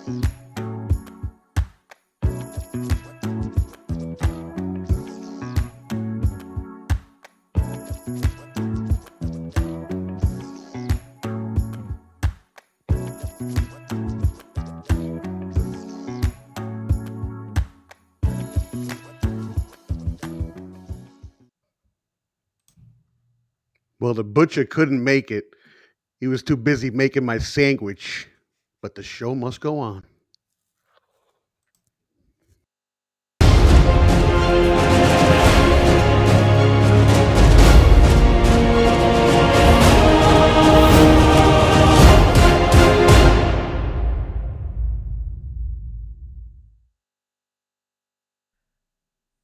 Well, the butcher couldn't make it. He was too busy making my sandwich. But the show must go on.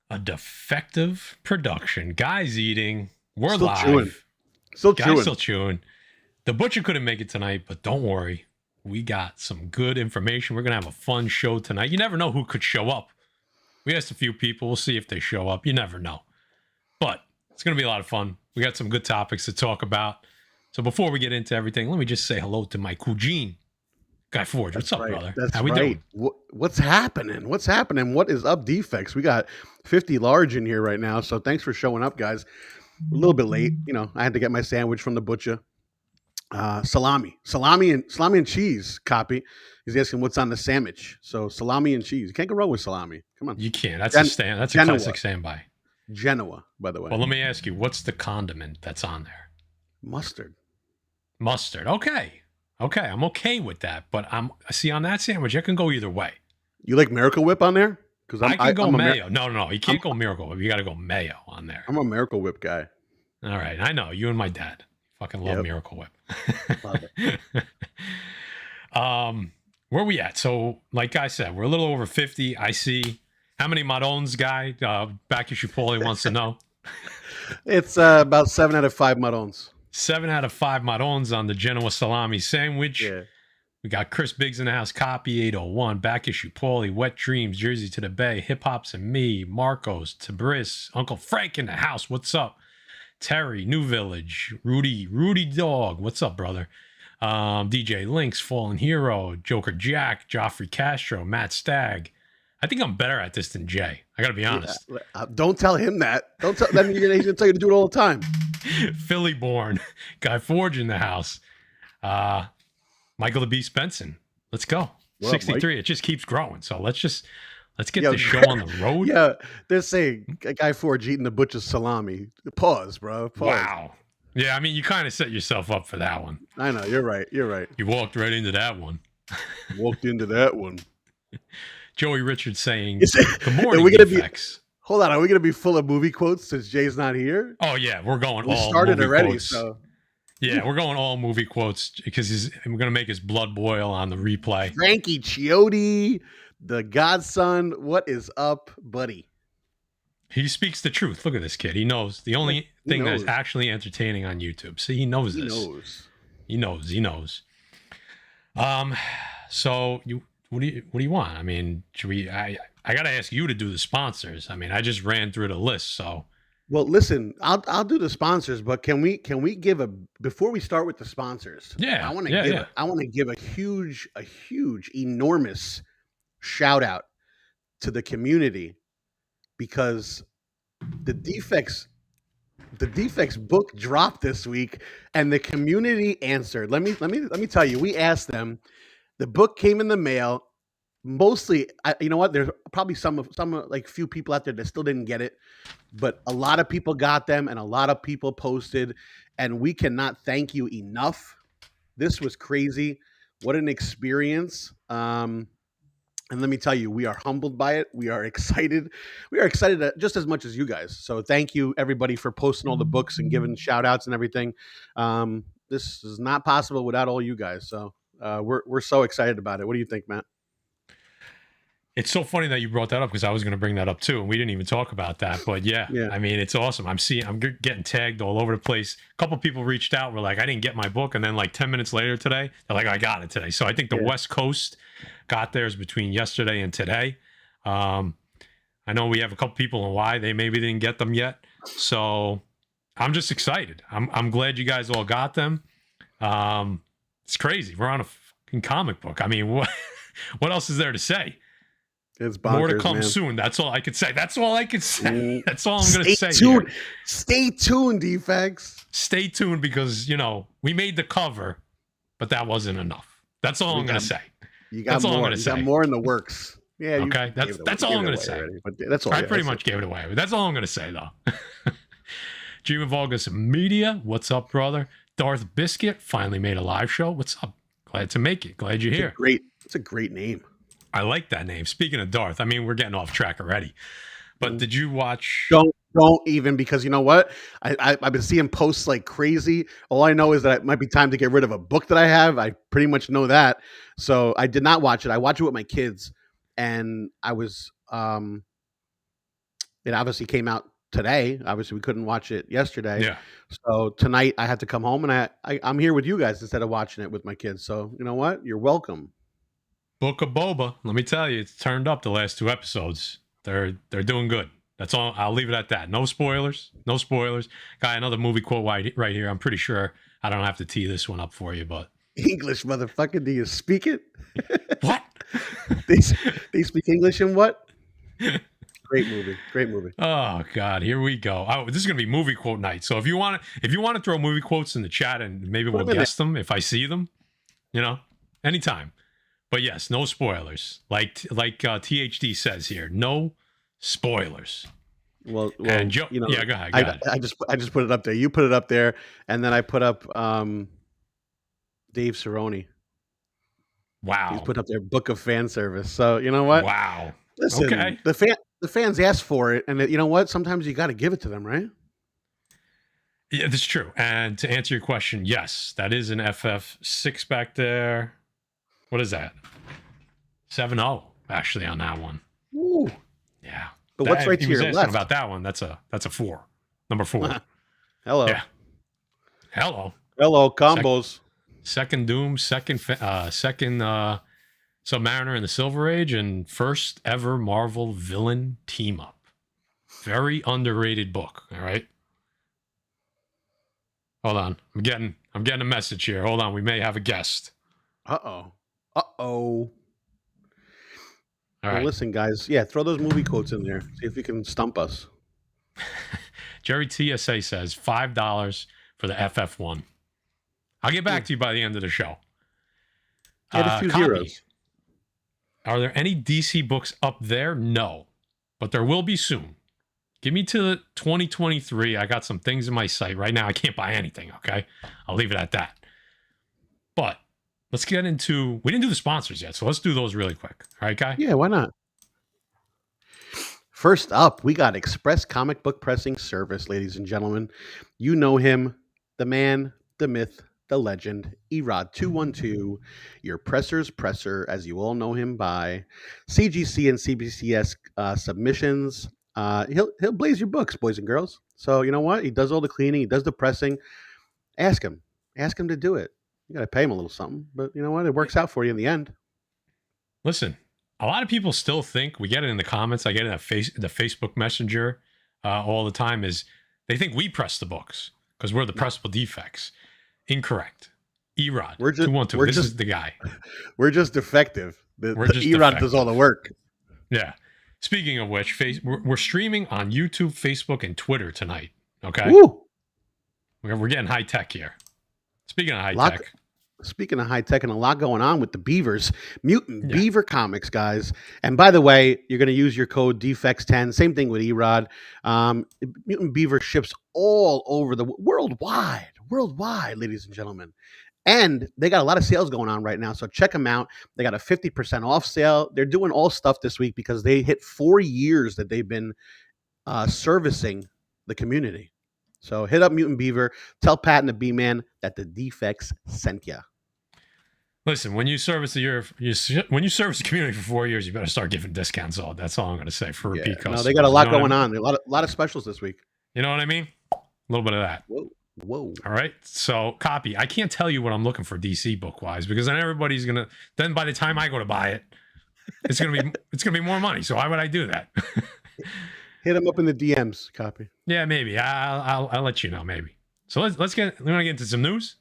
A defective production. Guys eating. We're Still live. chewing. Guys still chewing. The butcher couldn't make it tonight, but don't worry. We got some good information. We're going to have a fun show tonight. You never know who could show up. We asked a few people. We'll see if they show up. You never know. But it's going to be a lot of fun. We got some good topics to talk about. So before we get into everything, let me just say hello to my Kujin. Guy Forge, what's up, brother? That's How we doing? What's happening? What's happening? What is up, Defects? We got 50 large in here right now, so thanks for showing up, guys. We're a little bit late. You know, I had to get my sandwich from the butcher. Salami and cheese copy. He's asking what's on the sandwich. So salami and cheese. You can't go wrong with salami. Come on. You can't. That's a stand. That's a classic standby. Genoa, by the way. Well, let me ask you, what's the condiment that's on there? Mustard. Okay. Okay, I'm okay with that. But see on that sandwich, I can go either way. You like Miracle Whip on there? Because I can go mayo. No. You can't go Miracle Whip. You got to go mayo on there. I'm a Miracle Whip guy. All right, I know you and my dad fucking love Miracle Whip. Love it. Where we at? So, like I said, we're a little over 50. I see. How many Maroons, guy? Back issue Paulie wants to know. It's about 7 out of 5 Maroons. 7 out of 5 Maroons on the Genoa salami sandwich. Yeah. We got Chris Biggs in the house. Copy 801. Back issue Paulie. Wet Dreams. Jersey to the Bay. Hip Hops and Me. Marcos. Tabris. Uncle Frank in the house. What's up? Terry. New Village. Rudy Dog. What's up, brother? DJ Lynx. Fallen Hero. Joker Jack. Joffrey Castro. Matt Stagg. I think I'm better at this than Jay. I got to be honest. Yeah, don't tell him that. Don't tell them. He's going to tell you to do it all the time. Philly born. Guy Forge in the house. Michael the Beast Benson. Let's go. What 63. Up, it just keeps growing. So let's get this show on the road. Yeah. They're saying Guy Forge eating the butcher's salami. Pause, bro. Pause. Wow. Yeah, I mean, you kind of set yourself up for that one. I know. You're right. You walked right into that one. Walked into that one. Joey Richards saying, good morning, Defects. Hold on. Are we going to be full of movie quotes since Jay's not here? Oh, yeah. We're going all started movie already, quotes. So. Yeah, we're going all movie quotes because we're going to make his blood boil on the replay. Frankie Chiotti, the godson. What is up, buddy? He speaks the truth. Look at this kid. He knows the only thing that is actually entertaining on YouTube. See, he knows this. He knows. So what do you want? I mean, should we? I got to ask you to do the sponsors. I mean, I just ran through the list. So, well, listen, I'll do the sponsors, but can we give before we start with the sponsors? Yeah, I want to give a huge, enormous shout out to the community because the Defects book dropped this week, and the community answered. Let me tell you, we asked them. The book came in the mail. Mostly, you know what? There's probably some like few people out there that still didn't get it, but a lot of people got them, and a lot of people posted, and we cannot thank you enough. This was crazy. What an experience! And let me tell you, we are humbled by it. We are excited. We are excited just as much as you guys. So thank you, everybody, for posting all the books and giving shout outs and everything. This is not possible without all you guys. So we're so excited about it. What do you think, Matt? It's so funny that you brought that up because I was going to bring that up too, and we didn't even talk about that. But yeah, I mean, it's awesome. I'm getting tagged all over the place. A couple people reached out, were like, "I didn't get my book," and then like 10 minutes later today, they're like, "I got it today." So I think the West Coast got theirs between yesterday and today. I know we have a couple people in Hawaii; they maybe didn't get them yet. So I'm just excited. I'm glad you guys all got them. It's crazy. We're on a fucking comic book. I mean, what? What else is there to say? It's bonkers, more to come man. soon. That's all I could say. That's all I could say. That's all I'm going to say. Tuned. Stay tuned, Defects. Stay tuned because, we made the cover, but that wasn't enough. That's all I'm going to say. You got more. You got more in the works. Yeah. Okay. That's all I'm going to say. Already, but that's all. I pretty much gave it away. That's all I'm going to say, though. Dream of August Media. What's up, brother? Darth Biscuit finally made a live show. What's up? Glad to make it. Glad you're here. It's a great name. I like that name. Speaking of Darth, I mean, we're getting off track already. But did you watch? Don't even, because you know what? I've been seeing posts like crazy. All I know is that it might be time to get rid of a book that I have. I pretty much know that. So I did not watch it. I watched it with my kids, and I was it obviously came out today. Obviously, we couldn't watch it yesterday. Yeah. So tonight I had to come home, and I'm here with you guys instead of watching it with my kids. So you know what? You're welcome. Book of Boba. Let me tell you, it's turned up the last 2 episodes. They're doing good. That's all. I'll leave it at that. No spoilers. No spoilers. Got another movie quote right here. I'm pretty sure I don't have to tee this one up for you, but English, motherfucker. Do you speak it? What? they speak English in what? Great movie. Great movie. Oh God, here we go. Oh, this is gonna be movie quote night. So if you want to throw movie quotes in the chat and maybe we'll guess them if I see them, anytime. But yes, no spoilers. Like THD says here, no spoilers. Well, and Joe, yeah, go ahead. I just put it up there. You put it up there, and then I put up Dave Cerrone. Wow, he's put up their book of fan service. So you know what? Wow. Listen, okay. The fans asked for it, and you know what? Sometimes you got to give it to them, right? Yeah, that's true. And to answer your question, yes, that is an FF6 back there. What is that? 7-0 actually on that one. Ooh. Yeah. But what's right to your left? About that one, that's a 4. Number 4. Hello. Yeah. Hello. Combos. Second Doom, second Submariner in the Silver Age, and first ever Marvel villain team up. Very underrated book. All right. Hold on. I'm getting a message here. Hold on. We may have a guest. Uh-oh. All right. Well, listen, guys. Yeah, throw those movie quotes in there. See if you can stump us. Jerry TSA says $5 for the FF1. I'll get back to you by the end of the show. Get a few zeros. Are there any DC books up there? No, but there will be soon. Give me to 2023. I got some things in my sight right now. I can't buy anything. Okay, I'll leave it at that. But let's get into. We didn't do the sponsors yet, so let's do those really quick. All right, Guy? Yeah, why not? First up, we got Express Comic Book Pressing Service, ladies and gentlemen. You know him, the man, the myth, the legend, Erod212, your presser's presser, as you all know him by. CGC and CBCS submissions. He'll blaze your books, boys and girls. So you know what? He does all the cleaning. He does the pressing. Ask him to do it. You got to pay him a little something, but you know what? It works out for you in the end. Listen, a lot of people still think, we get it in the comments, I get it in the Facebook Messenger all the time, is they think we press the books because we're the pressable defects. Incorrect. Erod. We're just 212. This is the guy. We're just defective. Erod does all the work. Yeah. Speaking of which, we're streaming on YouTube, Facebook, and Twitter tonight. Okay. Woo! We're getting high tech here. Speaking of high tech. Speaking of high tech, and a lot going on with the Beavers, Mutant Beaver Comics, guys. And by the way, you're going to use your code Defects10. Same thing with Erod. Mutant Beaver ships all over the worldwide, ladies and gentlemen. And they got a lot of sales going on right now, so check them out. They got a 50% off sale. They're doing all stuff this week because they hit 4 years that they've been servicing the community. So hit up Mutant Beaver. Tell Pat and the B-Man that the Defects sent you. Listen, when you service the community for 4 years, you better start giving discounts. That's all I'm going to say for repeat customers. No, they got a lot going on. A lot of specials this week. You know what I mean? A little bit of that. Whoa. All right. So copy. I can't tell you what I'm looking for DC book wise because then everybody's gonna. Then by the time I go to buy it, it's gonna be more money. So why would I do that? Hit him up in the DMs. Copy. Yeah, maybe. I'll let you know. Maybe. So let's get. We want to get into some news.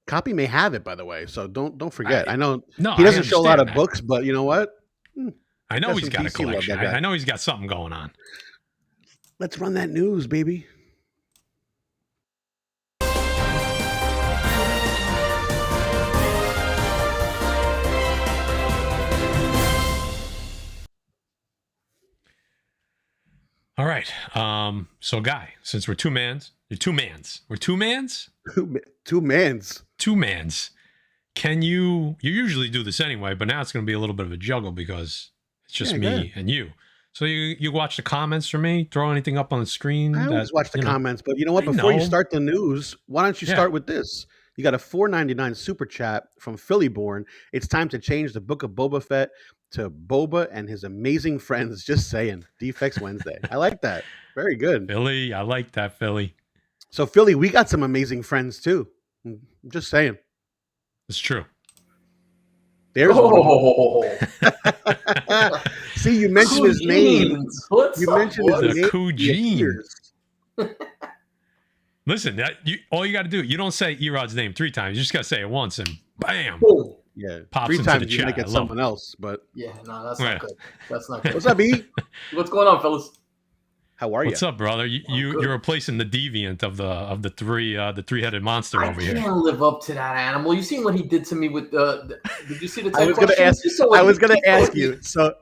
Copy may have it, by the way, so don't forget. I know no, he doesn't show a lot of that. books, but you know what? I know he's got a collection. I know he's got something going on. Let's run that news, baby. All right. So, Guy, since we're two mans. We're two mans. Two mans. Can you usually do this anyway, but now it's going to be a little bit of a juggle because it's just me and you. So you watch the comments for me? Throw anything up on the screen? I always watch the comments, but you know what? Before you start the news, why don't you start with this? You got a $4.99 super chat from Philly Born. It's time to change the Book of Boba Fett to Boba and his amazing friends. Just saying. Defects Wednesday. I like that. Very good. Philly, I like that, Philly. So, Philly, we got some amazing friends, too. I'm just saying. It's true. There's one. See, you mentioned his name. You mentioned his name. Jeans. Listen, all you got to do, you don't say Erod's name 3 times. You just got to say it once and bam. Yeah. Pops 3 times into the you chat. make it someone else, but. Yeah, no, that's not good. That's not good. What's up, E? What's going on, fellas? How are you? What's up, brother? You're replacing the deviant of the three-headed monster over here. I can't live up to that animal. You seen what he did to me with the did you see the I was going to ask you. So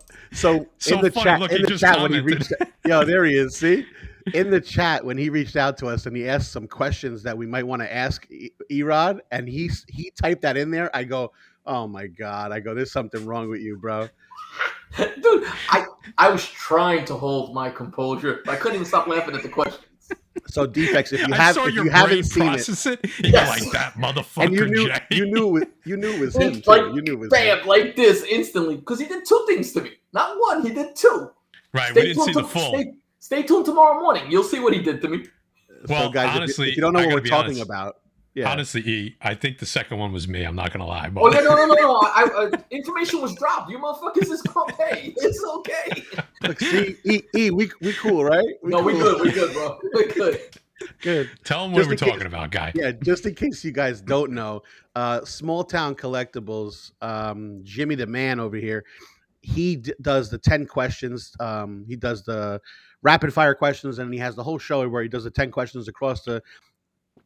in the chat when he reached there he is. See? In the chat when he reached out to us and he asked some questions that we might want to ask Erod, and he typed that in there. I go, "Oh my God." I go, "There's something wrong with you, bro." Dude, I was trying to hold my composure. I couldn't even stop laughing at the questions. So Defects, if you haven't seen it, you're like that motherfucker. And you knew it was him. Like, you knew it was bam, like this instantly because he did 2 things to me, not one. He did 2. Right, we didn't see the full. Stay tuned tomorrow morning. You'll see what he did to me. Well, so guys, honestly, if you don't know what we're talking about. Yeah. Honestly, E, I think the second one was me. I'm not gonna lie. But... Oh no! Information was dropped. You motherfuckers is okay. It's okay. Look, see, E, we cool, right? We good, bro. We're good. Good. Tell them what we're talking about, Guy. Yeah, just in case you guys don't know, Small Town Collectibles, Jimmy the Man over here, he does the 10 questions. He does the rapid fire questions, and he has the whole show where he does the 10 questions across the,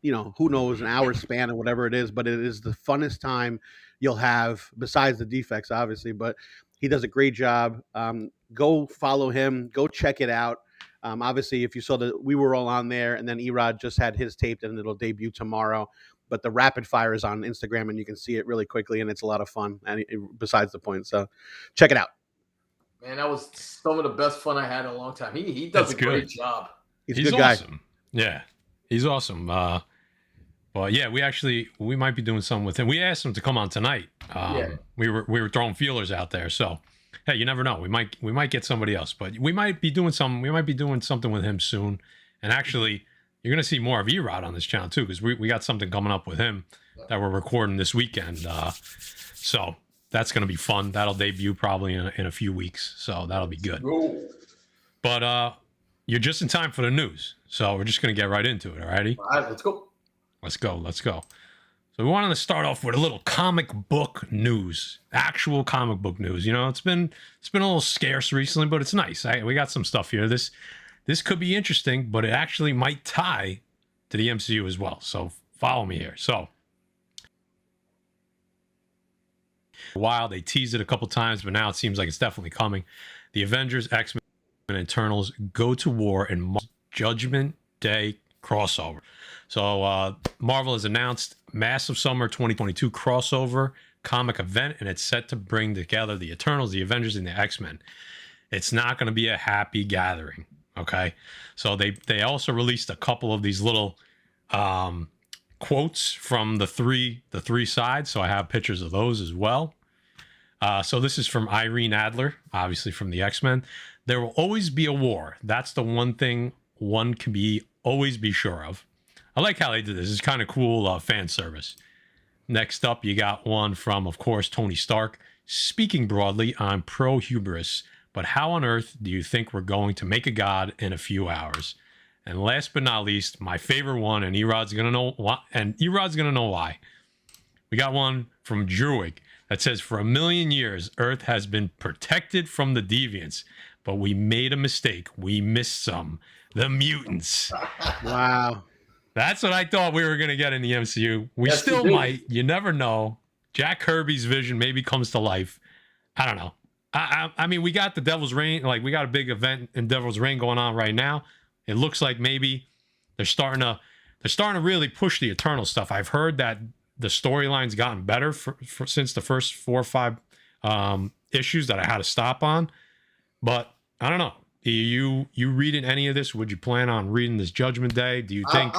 who knows, an hour span or whatever it is, but it is the funnest time you'll have besides the Defects, obviously, but he does a great job. Go follow him, go check it out. Obviously, if you saw that we were all on there, and then Erod just had his taped and it'll debut tomorrow, but the rapid fire is on Instagram and you can see it really quickly and it's a lot of fun, and besides the point, so check it out. Man, that was some of the best fun I had in a long time. He does a great job. He's a good guy. Awesome. Yeah, he's awesome. Well, yeah, we might be doing something with him. We asked him to come on tonight. We were throwing feelers out there. So, hey, you never know. We might get somebody else, but we might be doing something with him soon. And actually, you're gonna see more of Erod on this channel too, because we got something coming up with him that we're recording this weekend. So that's gonna be fun. That'll debut probably in a few weeks. So that'll be good. But you're just in time for the news, so we're just gonna get right into it. Alrighty? All right, let's go. Let's go. So we wanted to start off with a little comic book news, actual comic book news. It's been a little scarce recently, but it's nice. We got some stuff here. This could be interesting, but it actually might tie to the MCU as well. So follow me here. So a while they teased it a couple times, but now it seems like it's definitely coming. The Avengers, X-Men, and Eternals go to war in Judgment Day crossover. So Marvel has announced massive summer 2022 crossover comic event, and it's set to bring together the Eternals, the Avengers, and the X-Men. It's not going to be a happy gathering, okay? So they also released a couple of these little quotes from the three sides. So I have pictures of those as well. So this is from Irene Adler, obviously from the X-Men. There will always be a war. That's the one thing one can always be sure of. I like how they did this. It's kind of cool fan service. Next up, you got one from, of course, Tony Stark. Speaking broadly, I'm pro-hubris, but how on earth do you think we're going to make a god in a few hours? And last but not least, my favorite one, and Erod's gonna know why. We got one from Druig that says, for 1,000,000 years, Earth has been protected from the deviants, but we made a mistake. We missed some. The mutants. Wow. That's what I thought we were going to get in the MCU. We Yes, still you did. might. You never know. Jack Kirby's vision maybe comes to life. I don't know. I mean, we got the Devil's Reign. Like, we got a big event in Devil's Reign going on right now. It looks like maybe they're starting to really push the Eternal stuff. I've heard that the storyline's gotten better since the first 4 or 5 issues that I had to stop on. But I don't know. You reading any of this? Would you plan on reading this Judgment Day? Do you think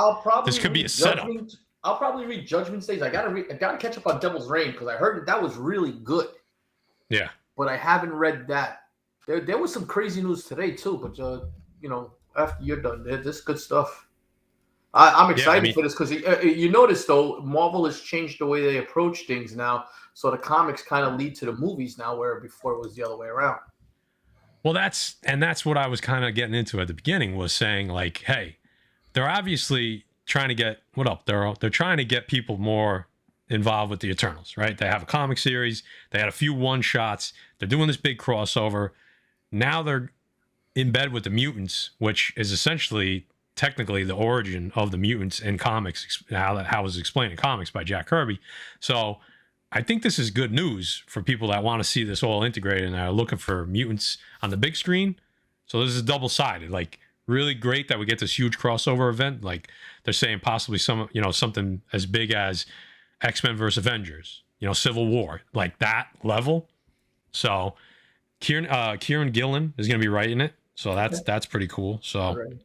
this could be a setup? I'll probably read Judgment Days. I gotta catch up on Devil's Reign because I heard that was really good. Yeah. But I haven't read that. There was some crazy news today too. But you know, after you're done, there's good stuff. I'm excited for this because you notice though, Marvel has changed the way they approach things now. So the comics kind of lead to the movies now, where before it was the other way around. Well, that's what I was kind of getting into at the beginning, was saying like, hey, they're obviously trying to get they're trying to get people more involved with the Eternals, right? They have a comic series, they had a few one-shots, they're doing this big crossover. Now they're in bed with the mutants, which is essentially technically the origin of the mutants in comics, how it was explained in comics by Jack Kirby. So I think this is good news for people that want to see this all integrated and are looking for mutants on the big screen. So this is double-sided. Like, really great that we get this huge crossover event. Like, they're saying possibly something as big as X-Men versus Avengers, Civil War, like that level. So Kieran Gillen is going to be writing it. So that's pretty cool. So right.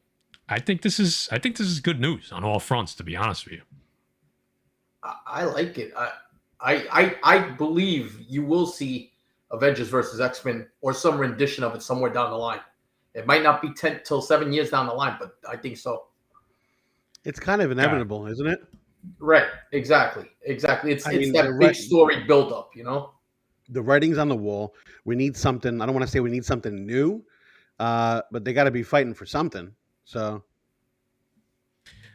I think this is good news on all fronts, to be honest with you. I like it. I believe you will see Avengers versus X-Men or some rendition of it somewhere down the line. It might not be 10 till 7 years down the line, but I think so. It's kind of inevitable, isn't it? Right. Exactly. It's that big story buildup, The writing's on the wall. We need something. I don't want to say we need something new, but they got to be fighting for something. So,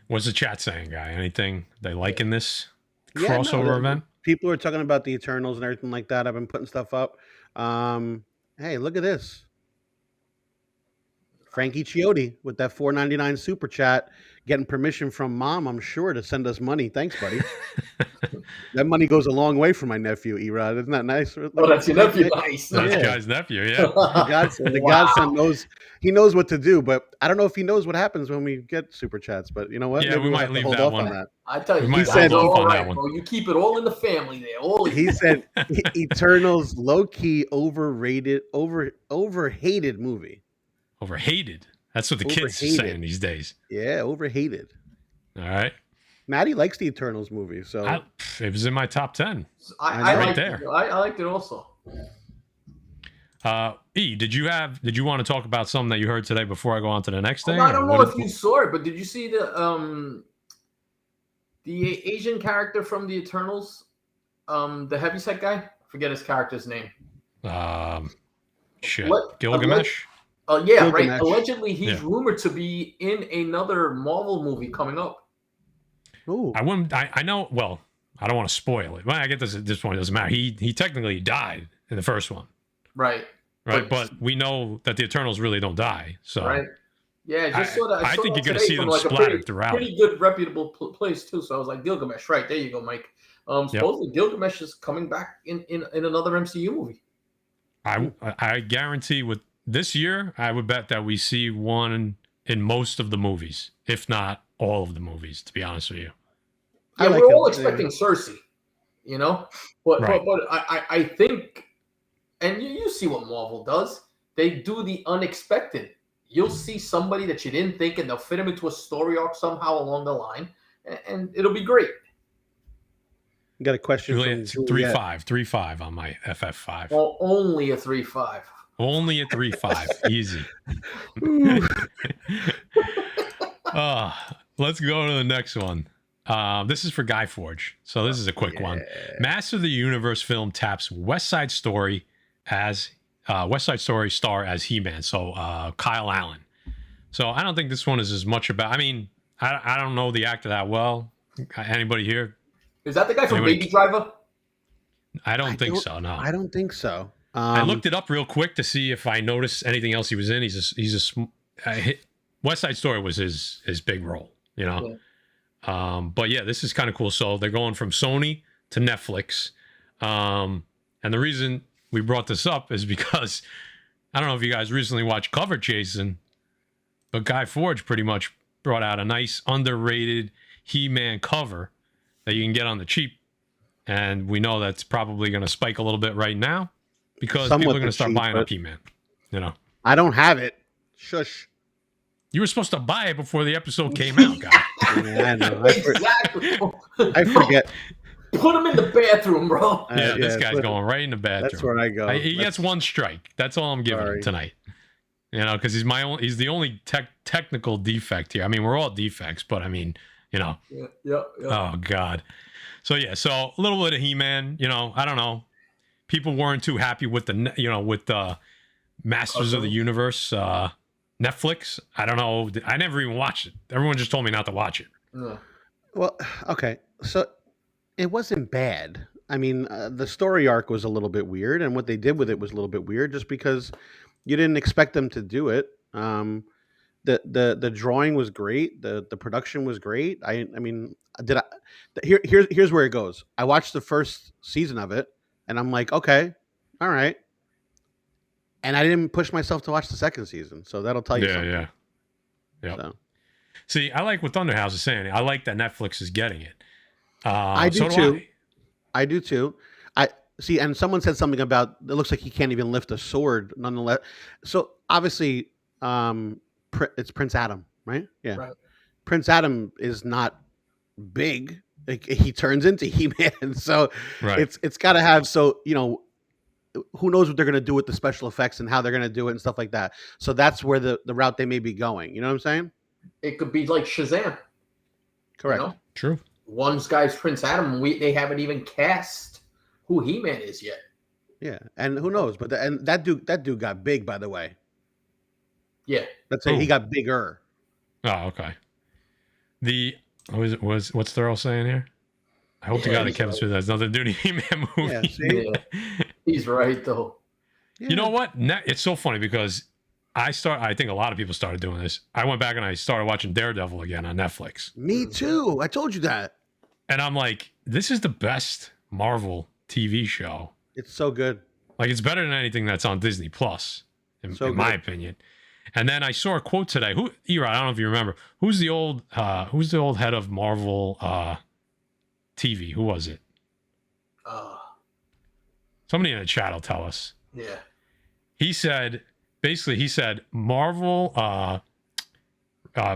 what's the chat saying, guy? Anything they liking this crossover event? People are talking about the Eternals and everything like that. I've been putting stuff up. Hey, look at this. Frankie Chiotti with that $4.99 super chat, getting permission from mom, I'm sure, to send us money. Thanks, buddy. That money goes a long way for my nephew, Erod. Isn't that nice? Oh, that's your nephew. Nice. That's the guy's nephew, yeah. The godson knows what to do, but I don't know if he knows what happens when we get super chats. But you know what? Yeah, maybe we might leave that one. On I tell you, he said, all right, bro. You keep it all in the family there. He said Eternals low-key overrated, overhated movie. Overhated. That's what the kids are saying these days. Yeah, overhated. All right. Maddie likes the Eternals movie, so it was in my top 10. I liked it. I liked it also. Did you want to talk about something that you heard today before I go on to the next thing? I don't know if you saw it, but did you see the Asian character from the Eternals? The heavyset guy? I forget his character's name. Gilgamesh? Yeah, right. Allegedly, he's rumored to be in another Marvel movie coming up. Ooh. I know. Well, I don't want to spoil it. Well, I get this at this point. It doesn't matter. He technically died in the first one. Right. But we know that the Eternals really don't die. So. Right. Yeah, just saw that. I think you're going to see them splattered throughout. Pretty good, reputable place too. So I was like, Gilgamesh. Right there, you go, Mike. Supposedly Gilgamesh is coming back in another MCU movie. I guarantee with this year, I would bet that we see one in most of the movies, if not all of the movies, to be honest with you. Yeah, we're all expecting Cersei, but I think, and you see what Marvel does. They do the unexpected. You'll see somebody that you didn't think, and they'll fit him into a story arc somehow along the line, and it'll be great. You got a question? It's 3.5 on my FF5. Well, only a 3.5. Only a 3.5. Easy. Let's go to the next one. This is for Guy Forge. So this is a quick one. Master of the Universe film taps West Side Story star as He-Man. So Kyle Allen. So I don't think this one is as much about. I mean, I don't know the actor that well. Anybody here? Is that the guy from Baby Driver? I don't think so. No, I don't think so. I looked it up real quick to see if I noticed anything else he was in. West Side Story was his big role, you know. Yeah. But yeah, this is kind of cool. So they're going from Sony to Netflix, and the reason we brought this up is because I don't know if you guys recently watched Cover Chasing, but Guy Forge pretty much brought out a nice underrated He-Man cover that you can get on the cheap, and we know that's probably going to spike a little bit right now because people are going to start buying up He-Man. You know, I don't have it. Shush. You were supposed to buy it before the episode came out, guy. Yeah, I know. Exactly. I forget. Put him in the bathroom, bro. Yeah, this guy's going right in the bathroom. That's where I go. He gets one strike. That's all I'm giving him tonight. You know, because he's the only technical defect here. I mean, we're all defects, but I mean, you know. Yeah. Oh God. So yeah, so a little bit of He-Man. You know, I don't know. People weren't too happy with the Masters of the Universe Netflix. I don't know. I never even watched it. Everyone just told me not to watch it. Yeah. Well, okay, so it wasn't bad. I mean, the story arc was a little bit weird, and what they did with it was a little bit weird, just because you didn't expect them to do it. The drawing was great. The production was great. Here's where it goes. I watched the first season of it, and I'm like, okay, all right. And I didn't push myself to watch the second season, so that'll tell you something. Yeah. So. See, I like what Thunderhouse is saying. I like that Netflix is getting it. I do too. I do too. I see, and someone said something about it looks like he can't even lift a sword, nonetheless. So obviously, it's Prince Adam, right? Yeah. Right. Prince Adam is not big. Like, he turns into He-Man, so it's got to have. So who knows what they're going to do with the special effects and how they're going to do it and stuff like that. So that's where the route they may be going. You know what I'm saying? It could be like Shazam. Correct. True. One guy's Prince Adam. They haven't even cast who He-Man is yet. Yeah, and who knows? But that dude got big, by the way. Yeah. Let's say he got bigger. Oh, okay. What's Thurl saying here? I hope to God that Kevin Smith has nothing to do with He-Man movie. Yeah, see? He's right, though. Yeah. You know what? It's so funny because I think a lot of people started doing this. I went back and I started watching Daredevil again on Netflix. Me too. I told you that. And I'm like, this is the best Marvel TV show. It's so good. Like, it's better than anything that's on Disney Plus, in my opinion. And then I saw a quote today. Era, I don't know if you remember. Who's the old head of Marvel TV? Who was it? Somebody in the chat will tell us. Yeah. He said Marvel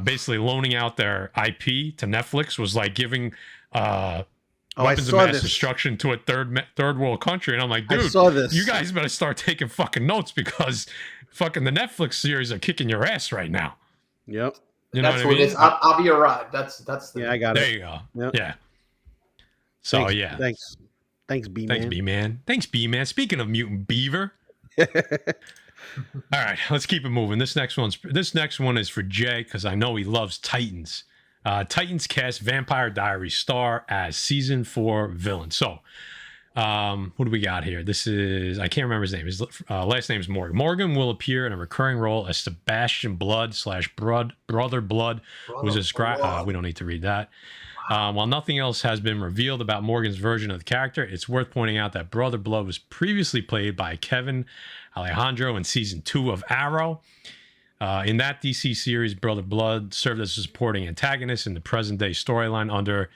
basically loaning out their IP to Netflix was like giving weapons of mass destruction to a third world country. And I'm like, dude, you guys better start taking fucking notes because fucking the Netflix series are kicking your ass right now. Yep. You know what I mean? It is. I'll be arrived. That's I got it. There you go. Yep. Yeah. So Thanks. Thanks, B-Man. Thanks, B-Man. Thanks, B-Man. Speaking of mutant beaver. All right, let's keep it moving. This next one is for Jay because I know he loves Titans. Titans cast Vampire Diaries star as season 4 villain. So, who do we got here? This is, I can't remember his name. His last name is Morgan. Morgan will appear in a recurring role as Sebastian Blood / Brother Blood, who's described. We don't need to read that. While nothing else has been revealed about Morgan's version of the character, it's worth pointing out that Brother Blood was previously played by Kevin Alejandro in season 2 of Arrow. In that DC series, Brother Blood served as a supporting antagonist in the present-day storyline under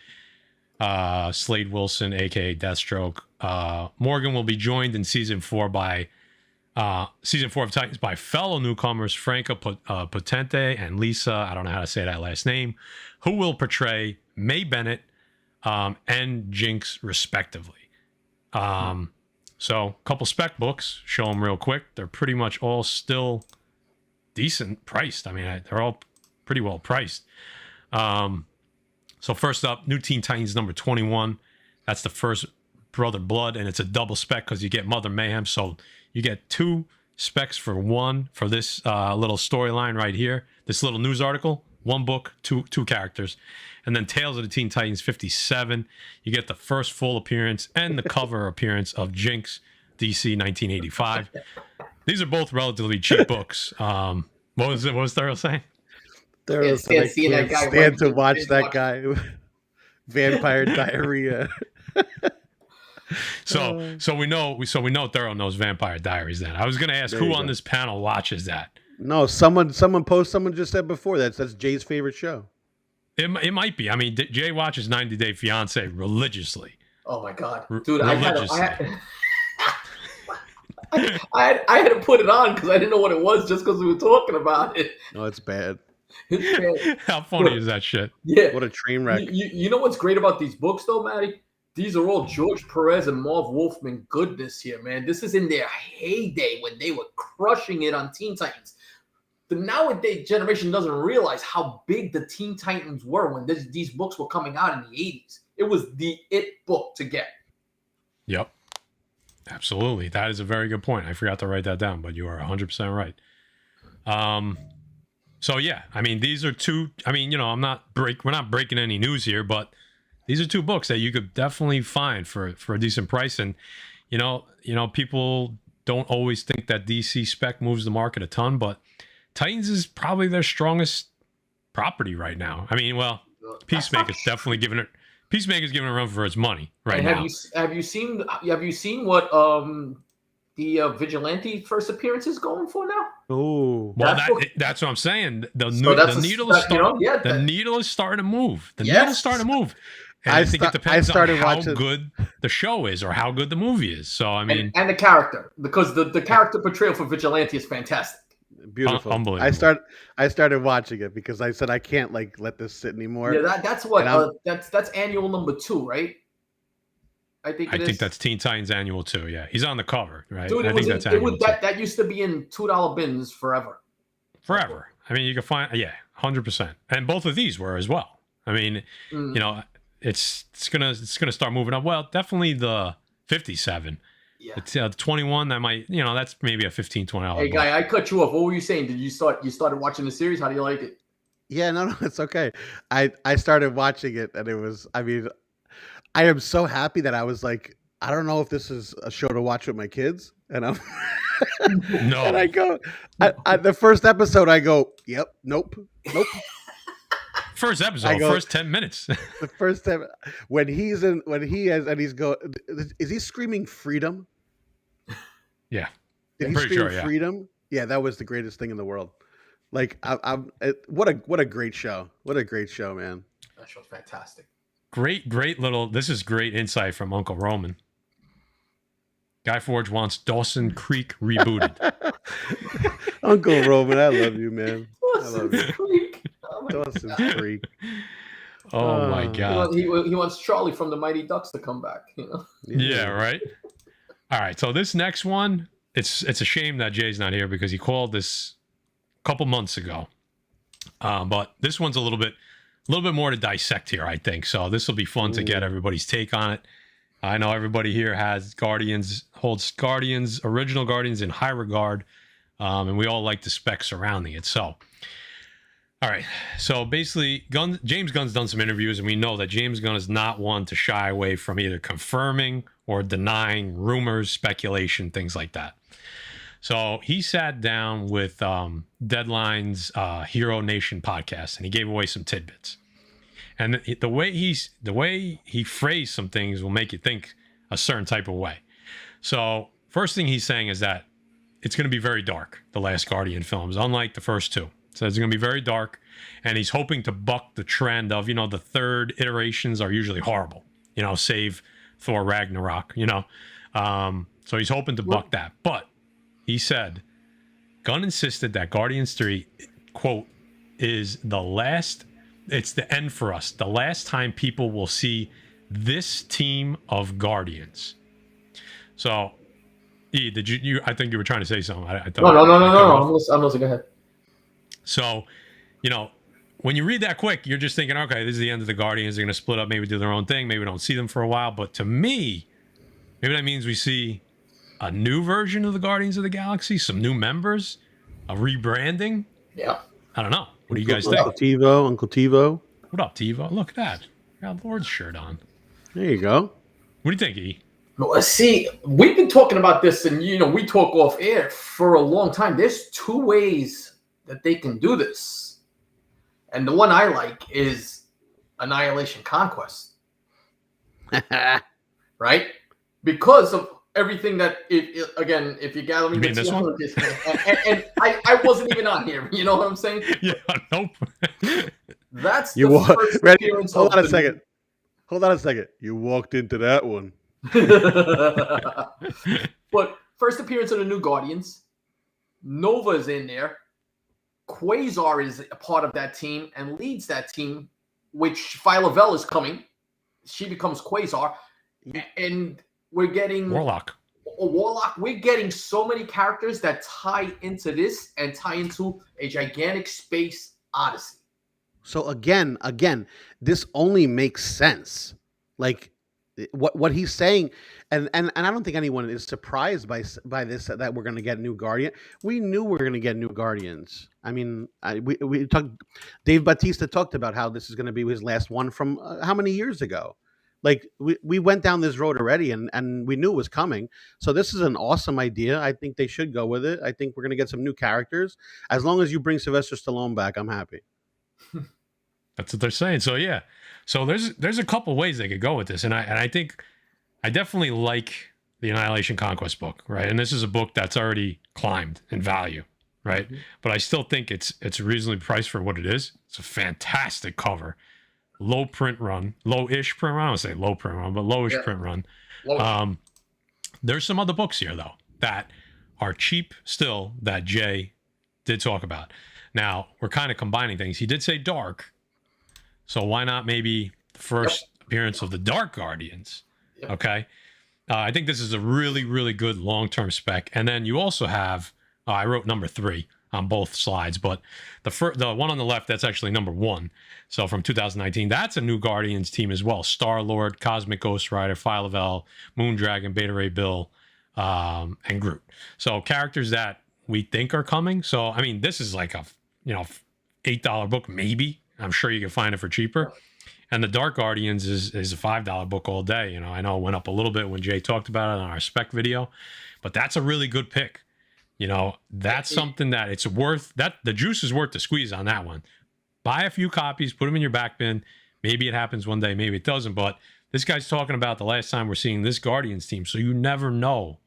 Slade Wilson, aka Deathstroke. Morgan will be joined in season 4 of Titans by fellow newcomers Franca Potente and Lisa, I don't know how to say that last name, who will portray May Bennett and Jinx respectively. So a couple spec books, show them real quick. They're pretty much all still decent priced. I mean, they're all pretty well priced. So first up, New Teen Titans number 21. That's the first Brother Blood, and it's a double spec because you get Mother Mayhem. So you get 2 specs for 1 for this little storyline right here, this little news article. one book, two characters. And then Tales of the Teen Titans 57, you get the first full appearance and the cover appearance of Jinx, DC 1985. These are both relatively cheap books. What was Thurl saying? Thurl said, I can't stand to watch that guy. Vampire diarrhea. So we know Thurl knows Vampire Diaries. Then I was going to ask who on this panel watches that. No, someone just said before that's Jay's favorite show. It might be. I mean, Jay watches 90 Day Fiance religiously. Oh my god, dude! I had to put it on because I didn't know what it was just because we were talking about it. No, it's bad. It's bad. How funny is that shit? Yeah. What a train wreck. You know what's great about these books, though, Matty? These are all George Perez and Marv Wolfman goodness here, man. This is in their heyday when they were crushing it on Teen Titans. The nowadays generation doesn't realize how big the Teen Titans were when these books were coming out in the 80s. It was the it book to get. Yep. Absolutely. That is a very good point. I forgot to write that down, but you are 100% right. So yeah, I mean, these are two, I mean, you know, we're not breaking any news here, but these are two books that you could definitely find for a decent price. And, you know, people don't always think that DC spec moves the market a ton, but Titans is probably their strongest property right now. I mean, well, Peacemaker's definitely giving it a run for its money right now. Have you seen what the Vigilante first appearance is going for now? Oh, well, that's what I'm saying. The needle is starting to move. The needle is starting to move. And I think it depends on how good the show is or how good the movie is. So I mean, and the character, because the character portrayal for Vigilante is fantastic. Beautiful. Unbelievable. I started watching it because I said I can't let this sit anymore. Yeah, that's what that's annual number 2, right? I think that's Teen Titans Annual 2. Yeah, he's on the cover, right? Dude, that used to be in $2 bins forever. Forever. I mean, you can find 100%, and both of these were as well. I mean, you know, it's gonna start moving up. Well, definitely the 57. Yeah. It's the 21 that might, you know, that's maybe a $15-$20. Hey, guy, I cut you off. What were you saying? Did you started watching the series? How do you like it? Yeah, no, it's okay. I started watching it, and it was, I mean, I am so happy that I was like, I don't know if this is a show to watch with my kids, and I'm no. And I go, the first episode, I go, yep, nope. First episode, first 10 minutes. The first time when he's going, is he screaming freedom? Yeah. Did he scream freedom? Yeah, that was the greatest thing in the world. Like, what a great show. What a great show, man. That show's fantastic. Great this is great insight from Uncle Roman. Guy Forge wants Dawson Creek rebooted. Uncle Roman, I love you, man. Dawson Creek. Dawson Creek. Oh my God. He wants Charlie from the Mighty Ducks to come back, you know? Yeah, right. All right, so this next one, it's a shame that Jay's not here because he called this a couple months ago. But this one's a little bit more to dissect here, I think. So this will be fun to get everybody's take on it. I know everybody here holds original Guardians in high regard, and we all like the specs surrounding it. So, all right. So basically, James Gunn's done some interviews, and we know that James Gunn is not one to shy away from either confirming or denying rumors, speculation, things like that. So he sat down with Deadline's Hero Nation podcast, and he gave away some tidbits. And the way he phrased some things will make you think a certain type of way. So first thing he's saying is that it's going to be very dark, the last Guardian films, unlike the first two. So it's going to be very dark, and he's hoping to buck the trend of, you know, the third iterations are usually horrible, you know, save Thor Ragnarok, you know. So he's hoping to buck that. But he said, Gunn insisted that Guardians 3, quote, is it's the end for us. The last time people will see this team of Guardians. So, E, did you I think you were trying to say something. I thought, no. I'm listening. Go ahead. So, you know, when you read that quick, you're just thinking, okay, this is the end of the Guardians. They're going to split up, maybe do their own thing. Maybe we don't see them for a while. But to me, maybe that means we see a new version of the Guardians of the Galaxy, some new members, a rebranding. Yeah. I don't know. What do you guys Uncle think? Uncle TiVo. What up, TiVo? Look at that. Got Lord's shirt on. There you go. What do you think, E? Well, see, we've been talking about this, and we talk off air for a long time. There's two ways that they can do this, and the one I like is Annihilation Conquest, right? Because of everything that again, if you gather me, this one? And I wasn't even on here. You know what I'm saying? Yeah, nope. That's the first appearance. Hold on a second. Hold on a second. You walked into that one. But first appearance of the New Guardians. Nova is in there. Quasar is a part of that team and leads that team, which Phyla-Vell is coming. She becomes Quasar. And we're getting Warlock. We're getting so many characters that tie into this and tie into a gigantic space odyssey. So again, this only makes sense. Like what he's saying, and I don't think anyone is surprised by this that we're going to get New Guardian. We knew we were going to get New Guardians. I mean, we talked. Dave Bautista talked about how this is going to be his last one from how many years ago. Like we went down this road already, and we knew it was coming. So this is an awesome idea. I think they should go with it. I think we're going to get some new characters. As long as you bring Sylvester Stallone back, I'm happy. That's what they're saying. So yeah. So there's a couple ways they could go with this, and I think I definitely like the Annihilation Conquest book, right? And this is a book that's already climbed in value, right? Mm-hmm. But I still think it's reasonably priced for what it is. It's a fantastic cover. Low-ish print run. I don't want to say low print run, but lowish print run. There's some other books here, though, that are cheap still that Jay did talk about. Now, we're kind of combining things. He did say dark, so why not maybe the first appearance of the Dark Guardians? Yep. Okay? I think this is a really, really good long-term spec. And then you also have, I wrote number 3 on both slides, but the one on the left, that's actually number 1. So from 2019, that's a New Guardians team as well. Star-Lord, Cosmic Ghost Rider, Phyla-Vell, Moondragon, Beta Ray Bill, and Groot. So characters that we think are coming. So, I mean, this is like a, $8 book, maybe. I'm sure you can find it for cheaper. And the Dark Guardians is a $5 book all day. I know it went up a little bit when Jay talked about it on our spec video, but that's a really good pick. That's something that it's worth, that the juice is worth the squeeze on that one. Buy a few copies, put them in your back bin. Maybe it happens one day, maybe it doesn't. But this guy's talking about the last time we're seeing this Guardians team, so you never know.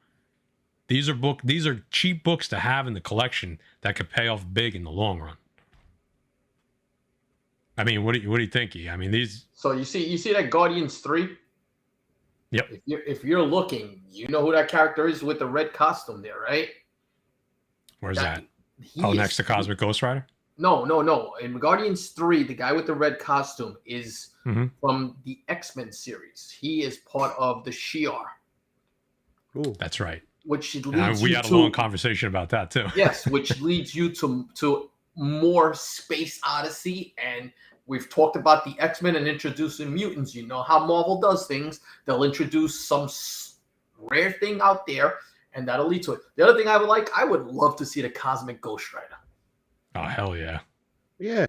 These are cheap books to have in the collection that could pay off big in the long run. I mean, what do you think? I mean, these. So you see that Guardians 3. Yep. If you're looking, you know who that character is with the red costume there, right? Where's that? Next to Cosmic Ghost Rider? No. In Guardians 3, the guy with the red costume is from the X-Men series. He is part of the Shi'ar. Ooh, that's right. Which leads we had a long conversation about that too. Yes, which leads you to more space odyssey, and we've talked about the X-Men and introducing mutants. You know how Marvel does things. They'll introduce some rare thing out there, and that'll lead to it. The other thing I would love to see the Cosmic Ghost Rider. Oh, hell yeah. Yeah.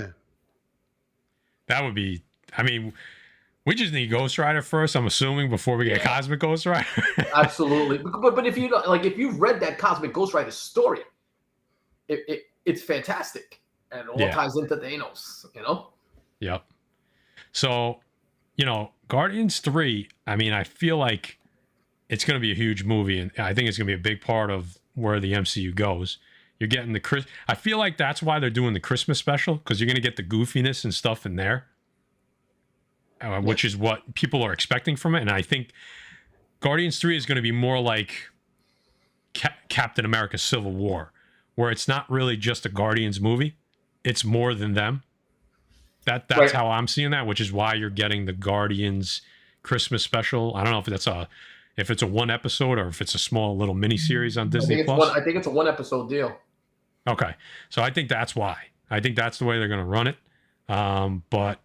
That would be, I mean, we just need Ghost Rider first, I'm assuming, before we get Cosmic Ghost Rider. Absolutely. But if you've read that Cosmic Ghost Rider story, it's fantastic. And it all ties into Thanos, Yep. So, Guardians 3, I mean, I feel like it's going to be a huge movie, and I think it's going to be a big part of where the MCU goes. You're getting I feel like that's why they're doing the Christmas special, because you're going to get the goofiness and stuff in there, which is what people are expecting from it. And I think Guardians 3 is going to be more like Captain America Civil War, where it's not really just a Guardians movie. It's more than them. That's how I'm seeing that, which is why you're getting the Guardians Christmas special. I don't know if it's a one episode or if it's a small little mini series on Disney Plus. I think it's a 1 episode deal. Okay. So I think that's why. I think that's the way they're going to run it. But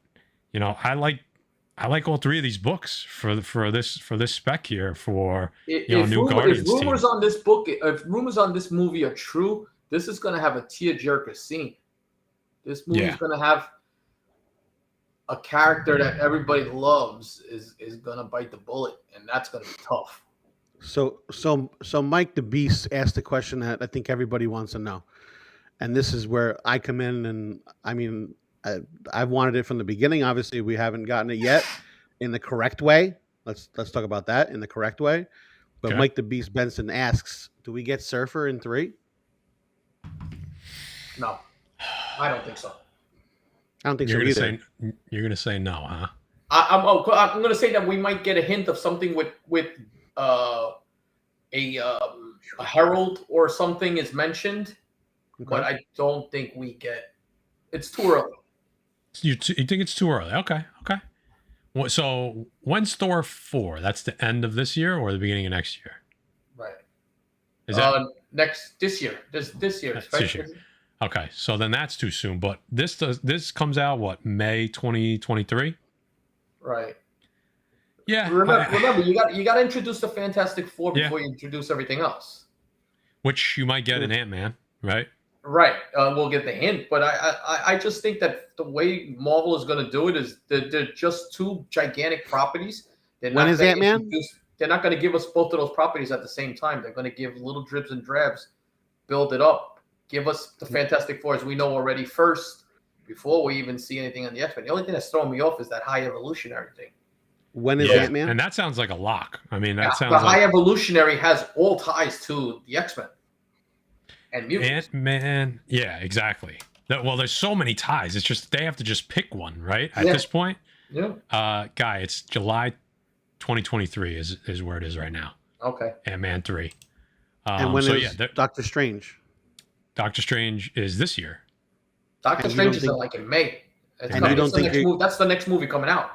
I like all 3 of these books for this spec here for New Guardians team. If rumors on this movie are true, this is going to have a tearjerker scene. This movie's gonna have a character that everybody loves is gonna bite the bullet, and that's gonna be tough. So Mike the Beast asked the question that I think everybody wants to know, and this is where I come in. And I mean, I've wanted it from the beginning. Obviously, we haven't gotten it yet in the correct way. Let's talk about that in the correct way. But Mike the Beast Benson asks, "Do we get Surfer in 3?" No, I don't think so. I don't think so either. You're gonna say no, huh? I'm gonna say that we might get a hint of something with a herald or something is mentioned, but I don't think we get. It's too early. You think it's too early? Okay. So when's Thor 4? That's the end of this year or the beginning of next year? Right. Is that this year? This year. This year. Okay, so then that's too soon. But this comes out what, May 2023? Right. Yeah. Remember, you got to introduce the Fantastic Four before you introduce everything else. Which you might get in Ant-Man, right? Right. We'll get the hint, but I just think that the way Marvel is going to do it is they're just two gigantic properties. When is Ant-Man? They're not going to give us both of those properties at the same time. They're going to give little dribs and drabs, build it up. Give us the Fantastic Four as we know already first, before we even see anything on the X-Men. The only thing that's throwing me off is that High Evolutionary thing. When is Ant-Man? And that sounds like a lock. I mean, the High Evolutionary has all ties to the X-Men and mutants. Ant-Man, yeah, exactly. Well, there's so many ties. It's just they have to just pick one, right? At this point, Guy, it's July 2023 is where it is right now. Okay. Ant-Man 3. And when is Doctor Strange? Doctor Strange is this year. Doctor Strange is like in May. That's the next movie coming out.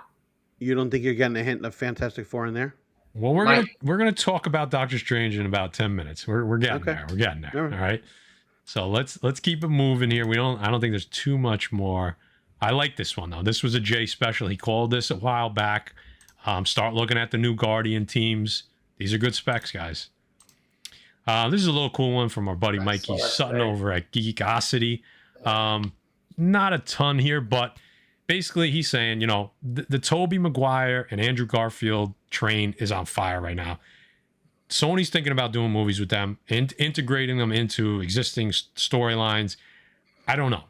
You don't think you're getting a hint of Fantastic Four in there? Well, we're gonna talk about Doctor Strange in about 10 minutes. We're getting there. We're getting there. All right. So let's keep it moving here. I don't think there's too much more. I like this one though. This was a Jay special. He called this a while back. Start looking at the new Guardian teams. These are good specs, guys. This is a little cool one from our buddy Mikey Sutton over at Geekosity. Not a ton here, but basically he's saying, the Tobey Maguire and Andrew Garfield train is on fire right now. Sony's thinking about doing movies with them and integrating them into existing storylines. I don't know.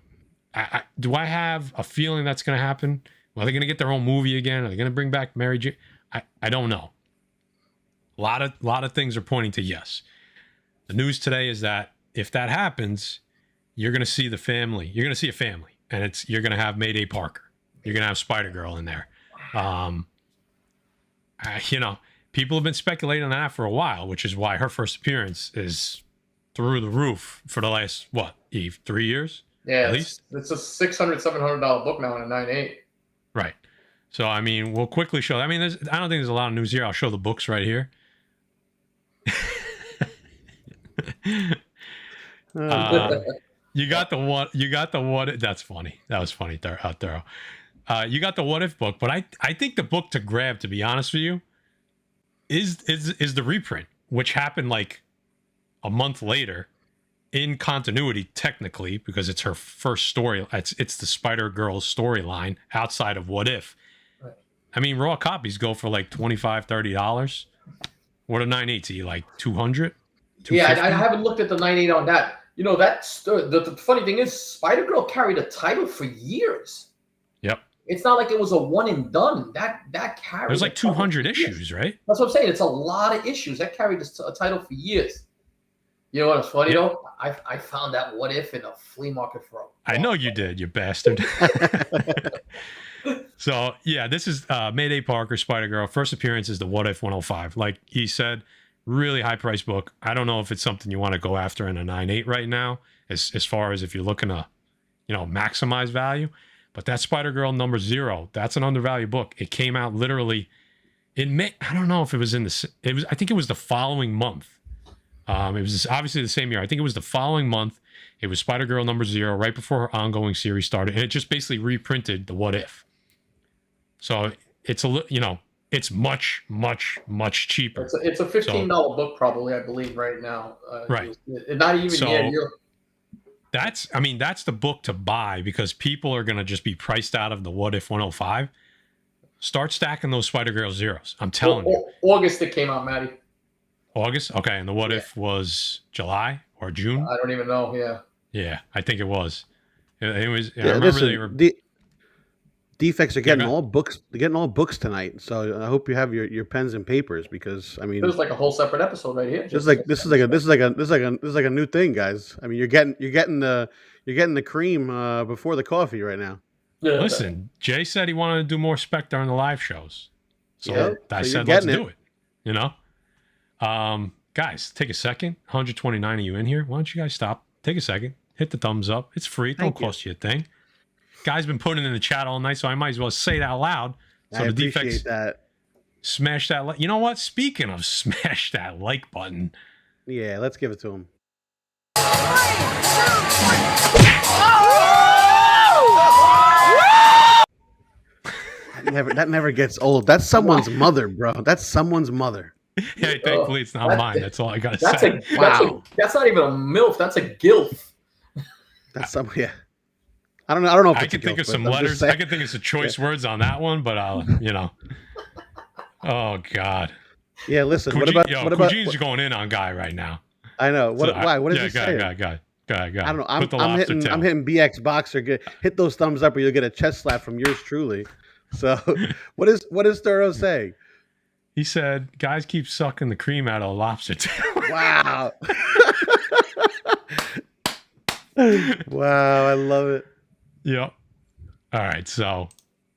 Do I have a feeling that's going to happen? Are they going to get their own movie again? Are they going to bring back Mary Jane? I don't know. A lot of things are pointing to yes. The news today is that if that happens, you're going to see the family. You're going to see a family, and you're going to have Mayday Parker. You're going to have Spider-Girl in there. People have been speculating on that for a while, which is why her first appearance is through the roof for the last, Eve, 3 years? Yeah, at least. It's a $600, $700 book now in a 9.8. Right. So, I mean, we'll quickly show. I mean, I don't think there's a lot of news here. I'll show the books right here. You got the what? That's funny. That was funny. Thorough. You got the What If book, but I think the book to grab, to be honest with you, is the reprint, which happened like a month later in continuity, technically, because it's her first story. It's the Spider-Girl storyline outside of What If. Right. I mean, raw copies go for like $25, $30. What a 9.8 to you, like 200? Yeah, I haven't looked at the 9.8 on that. The funny thing is, Spider-Girl carried a title for years. Yep. It's not like it was a one and done. That carried. There's like 200 issues, right? That's what I'm saying. It's a lot of issues. That carried a title for years. You know what's funny though? I found that What If in a flea market for I know you did, you bastard. So yeah, this is Mayday Parker, Spider-Girl. First appearance is the What If 105. Like he said, really high price book. I don't know if it's something you want to go after in a 9.8 right now, as far as if you're looking to, maximize value. But that Spider-Girl number 0, that's an undervalued book. It came out literally in May. I don't know if it was I think it was the following month. It was obviously the same year. I think it was the following month. It was Spider-Girl number 0, right before her ongoing series started. And it just basically reprinted the What If. So it's it's much, much, much cheaper. It's a $15 book probably, I believe, right now. Right. Not even that's the book to buy because people are going to just be priced out of the What If 105. Start stacking those Spider-Girl zeros. I'm telling you. August it came out, Maddie. August? Okay, and the What If was July or June? I don't even know, yeah. Yeah, I think it was. It was. Yeah, I remember they were. Defects are getting all books. They're getting all books tonight. So I hope you have your pens and papers because I mean, there's like a whole separate episode right here. This is like a new thing, guys. I mean, you're getting the cream before the coffee right now. Yeah. Listen, Jay said he wanted to do more spec during the live shows, so I said let's do it. You know, guys, take a second. 129 of you in here. Why don't you guys stop? Take a second. Hit the thumbs up. It's free. It don't cost you a thing. Guy's been putting it in the chat all night, so I might as well say it out loud. So I the Defects, that. Smash that like. You know what? Speaking of smash that like button. Yeah, let's give it to him. That never gets old. That's someone's mother, bro. That's someone's mother. Hey, thankfully it's not mine. That's all I gotta say. That's not even a MILF. That's a GILF. That's yeah. I don't know. If I can think of some letters. I can think of some choice words on that one, but Oh God. Yeah, listen. What about Eugene's going in on Guy right now? I know. Why? What is he saying? Guy. I don't know. I'm hitting BX Boxer. Hit those thumbs up, or you'll get a chest slap from yours truly. So, what is Thorough saying? He said, "Guys keep sucking the cream out of a lobster tail." Wow. Wow, I love it. Yep. All right. So,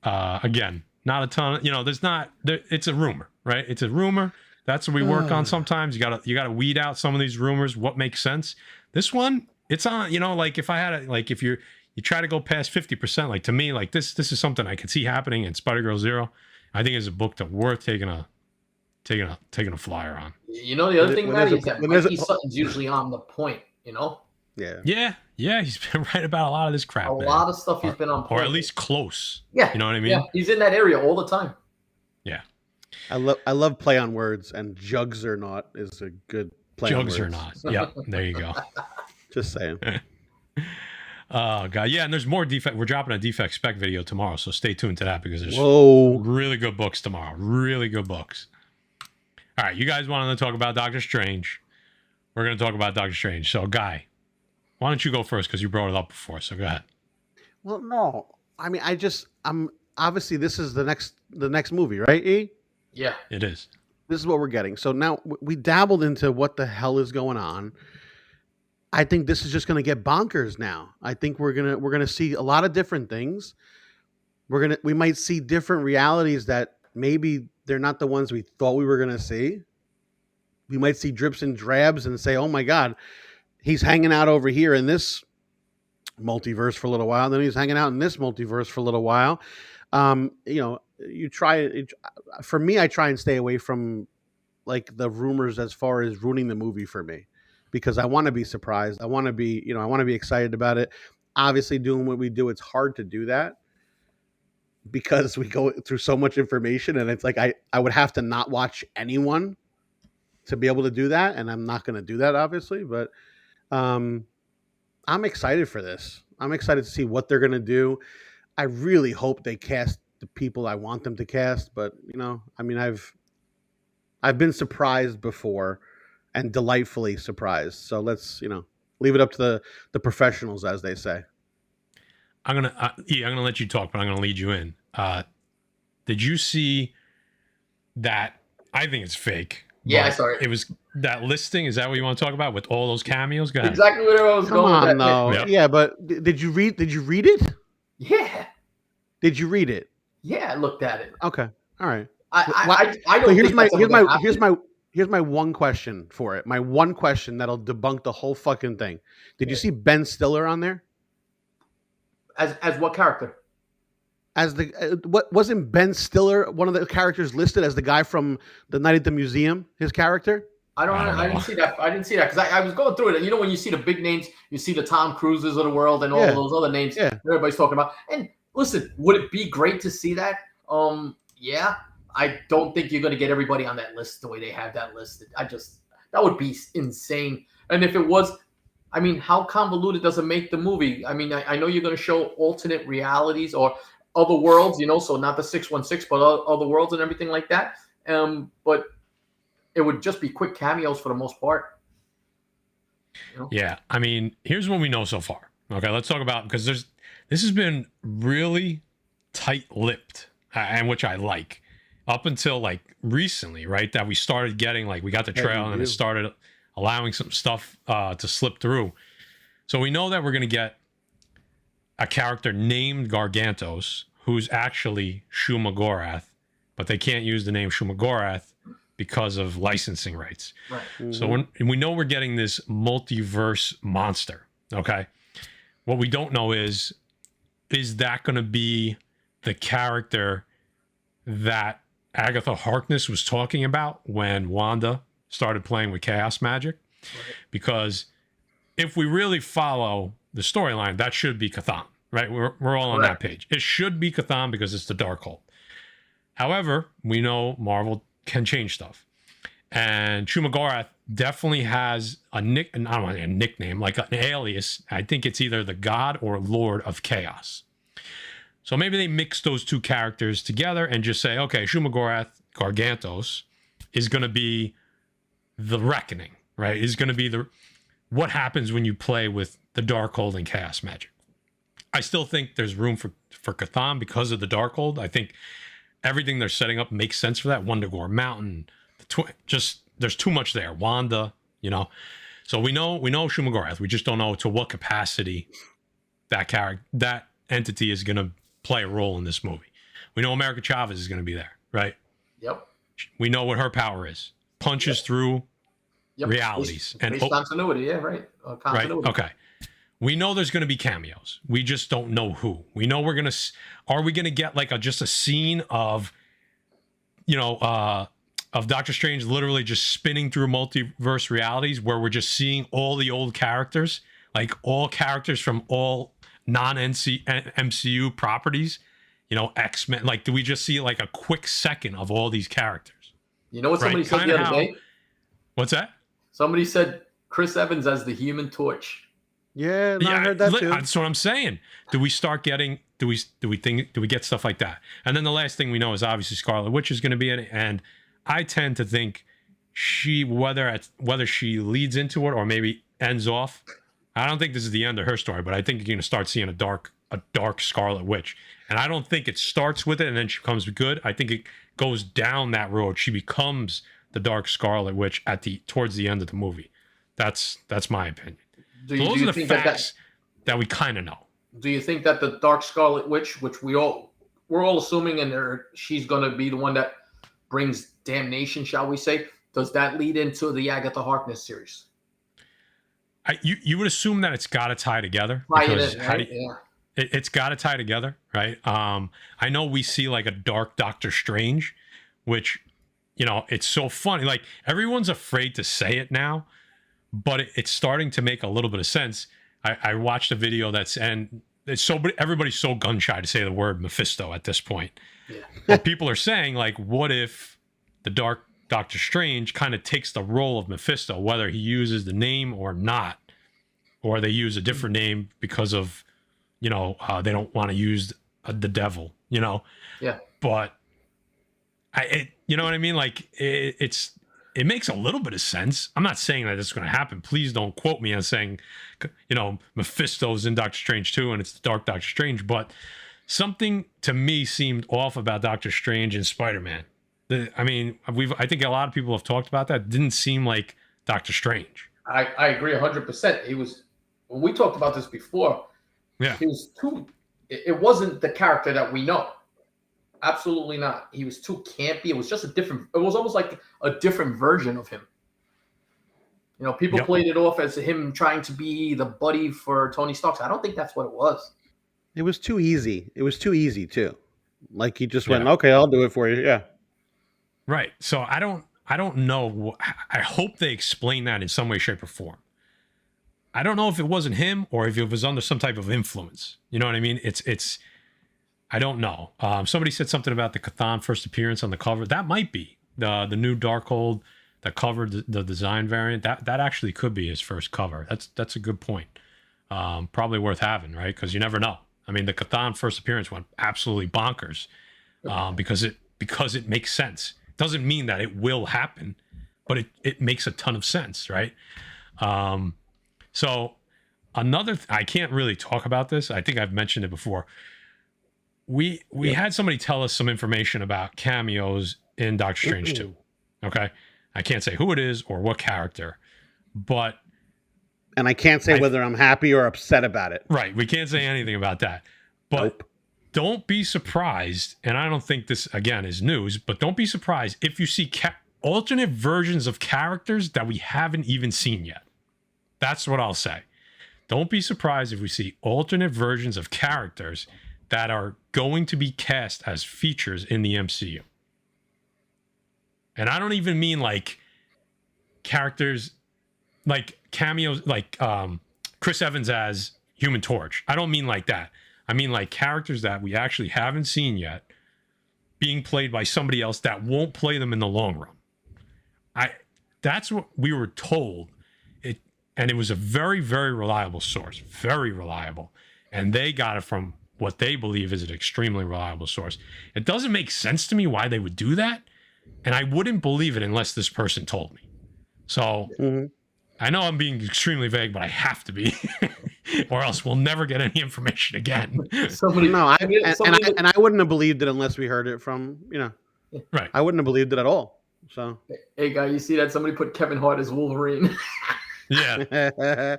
again, not a ton. It's a rumor, right? It's a rumor. That's what we work on. Sometimes you gotta weed out some of these rumors. What makes sense? This one, it's on. Like if I had if you try to go past 50%, like to me, like this is something I could see happening in Spider-Girl Zero. I think it's a book that's worth taking a flyer on. The other thing, Maddie, is that Mikey Sutton's usually on the point. Yeah. He's been right about a lot of this crap. A lot of stuff he's been on point. Or at least close. Yeah. You know what I mean? Yeah, he's in that area all the time. Yeah. I love play on words, and jugs or not is a good play on words. Jugs or not. Yep. There you go. Just saying. Oh God. Yeah, and there's more defect. We're dropping a defect spec video tomorrow, so stay tuned to that because there's really good books tomorrow. Really good books. All right, you guys wanted to talk about Doctor Strange. We're going to talk about Doctor Strange. So, Guy, why don't you go first because you brought it up before? So go ahead. Well, no, I mean, I'm obviously this is the next movie, right? E? Yeah, it is. This is what we're getting. So now we dabbled into what the hell is going on. I think this is just going to get bonkers now. I think we're gonna see a lot of different things. We might see different realities that maybe they're not the ones we thought we were going to see. We might see drips and drabs and say, "Oh my God, he's hanging out over here in this multiverse for a little while. Then he's hanging out in this multiverse for a little while." For me, I try and stay away from like the rumors as far as ruining the movie for me, because I want to be surprised. I want to be excited about it. Obviously, doing what we do, it's hard to do that because we go through so much information, and it's like I would have to not watch anyone to be able to do that, and I'm not going to do that, obviously. But I'm excited for this. I'm excited to see what they're going to do. I really hope they cast the people I want them to cast, but I've been surprised before and delightfully surprised. So let's leave it up to the professionals, as they say. I'm gonna let you talk, but I'm gonna lead you in. Did you see that? I think it's fake. Yeah, I saw it. It was that listing. Is that what you want to talk about with all those cameos? Go ahead. Exactly where I was going. Come on, no. Yep. Yeah, but did you read it? Yeah. Did you read it? Yeah, I looked at it. Okay. All right. I don't. So here's my one question for it. My one question that'll debunk the whole fucking thing. Did you see Ben Stiller on there? As what character? As what wasn't Ben Stiller one of the characters listed as the guy from the Night at the Museum? His character? I didn't see that. I didn't see that because I was going through it. And when you see the big names, you see the Tom Cruises of the world and all those other names everybody's talking about. And listen, would it be great to see that? Yeah. I don't think you're going to get everybody on that list the way they have that listed. That would be insane. And if it was, I mean, how convoluted does it make the movie? I mean, I know you're going to show alternate realities or other worlds, so not the 616, but other worlds and everything like that. But it would just be quick cameos for the most part. Yeah, I mean, here's what we know so far. Okay, let's talk about, because this has been really tight-lipped, and which I like, up until like recently, right? That we started getting, like, we got the trail and it started allowing some stuff to slip through. So we know that we're going to get a character named Gargantos, who's actually Shuma Gorath, but they can't use the name Shuma Gorath because of licensing rights. Right. Mm-hmm. So we know we're getting this multiverse monster, okay? What we don't know is that going to be the character that Agatha Harkness was talking about when Wanda started playing with chaos magic? Right. Because if we really follow the storyline, that should be Cthulhu, right? We're all on that page. It should be Cthulhu because it's the Darkhold. However, we know Marvel can change stuff. And Shuma Gorath definitely has I don't want to say a nickname, like an alias. I think it's either the God or Lord of Chaos. So maybe they mix those two characters together and just say, okay, Shuma Gorath, Gargantos, is going to be the reckoning, right? Is going to be what happens when you play with the Darkhold and chaos magic. I still think there's room for Cthulhu because of the Darkhold. I think everything they're setting up makes sense for that. Wundagore Mountain, there's too much there. Wanda, So we know Shuma Gorath. We just don't know to what capacity that entity is going to play a role in this movie. We know America Chavez is going to be there, right? Yep. We know what her power is. Punches through realities. And continuity, yeah, right. Continuity. Right, okay. We know there's going to be cameos. We just don't know who. We know are we going to get like just a scene of, of Doctor Strange literally just spinning through multiverse realities where we're just seeing all the old characters, like all characters from all non-MCU properties, X-Men. Like, do we just see like a quick second of all these characters? You know what somebody said the other day? What's that? Somebody said Chris Evans as the Human Torch. Yeah, I heard that too. That's what I'm saying. Do we start getting? Do we get stuff like that? And then the last thing we know is obviously Scarlet Witch is going to be in it, and I tend to think whether she leads into it or maybe ends off. I don't think this is the end of her story, but I think you're going to start seeing a dark Scarlet Witch, and I don't think it starts with it and then she becomes good. I think it goes down that road. She becomes the Dark Scarlet Witch towards the end of the movie. That's my opinion. Those are the facts that we kind of know. Do you think that the Dark Scarlet Witch, which we're all assuming, and she's going to be the one that brings damnation, shall we say, does that lead into the Agatha Harkness series? You would assume that it's got to tie together. It's got to tie together, right? I know we see like a dark Doctor Strange, which, it's so funny. Like, everyone's afraid to say it now, but it's starting to make a little bit of sense. I watched a video everybody's so gun shy to say the word Mephisto at this point. Yeah. But people are saying, like, what if the dark Doctor Strange kind of takes the role of Mephisto, whether he uses the name or not, or they use a different name because of, they don't want to use the devil, Yeah. But you know what I mean? Like, it makes a little bit of sense. I'm not saying that it's going to happen. Please don't quote me on saying, Mephisto's in Doctor Strange 2 and it's the Dark Doctor Strange. But something to me seemed off about Doctor Strange and Spider-Man. I think a lot of people have talked about that. It didn't seem like Doctor Strange. I agree 100%. When we talked about this before, yeah, he was it wasn't the character that we know. Absolutely not. He was too campy. It was just it was almost like a different version of him. People played it off as him trying to be the buddy for Tony Stark. I don't think that's what it was. It was too easy. It was too easy too. Like, he just went, okay, I'll do it for you. Yeah. Right. So I don't know. I hope they explain that in some way, shape, or form. I don't know if it wasn't him or if it was under some type of influence. You know what I mean? It's I don't know. Somebody said something about the Cthulhu first appearance on the cover. That might be the new Darkhold that covered the design variant, that actually could be his first cover. That's a good point. Probably worth having, right? Because you never know. I mean, the Cthon first appearance went absolutely bonkers because it makes sense. Doesn't mean that it will happen, but it makes a ton of sense, right? So I can't really talk about this. I think I've mentioned it before. We had somebody tell us some information about cameos in Doctor Strange 2. Okay, I can't say who it is or what character, but and I can't say whether I'm happy or upset about it. Right, we can't say anything about that. But don't be surprised, and I don't think this again is news, but don't be surprised if you see alternate versions of characters that we haven't even seen yet. That's what I'll say. Don't be surprised if we see alternate versions of characters that are going to be cast as features in the MCU. And I don't even mean like characters, like cameos, like Chris Evans as Human Torch. I don't mean like that. I mean like characters that we actually haven't seen yet being played by somebody else that won't play them in the long run. That's what we were told. And it was a very, very reliable source, very reliable. And they got it from what they believe is an extremely reliable source. It doesn't make sense to me why they would do that. And I wouldn't believe it unless this person told me. So I know I'm being extremely vague, but I have to be, or else we'll never get any information again. I wouldn't have believed it unless we heard it from, right. I wouldn't have believed it at all. So, hey guy, you see that somebody put Kevin Hart as Wolverine? Yeah.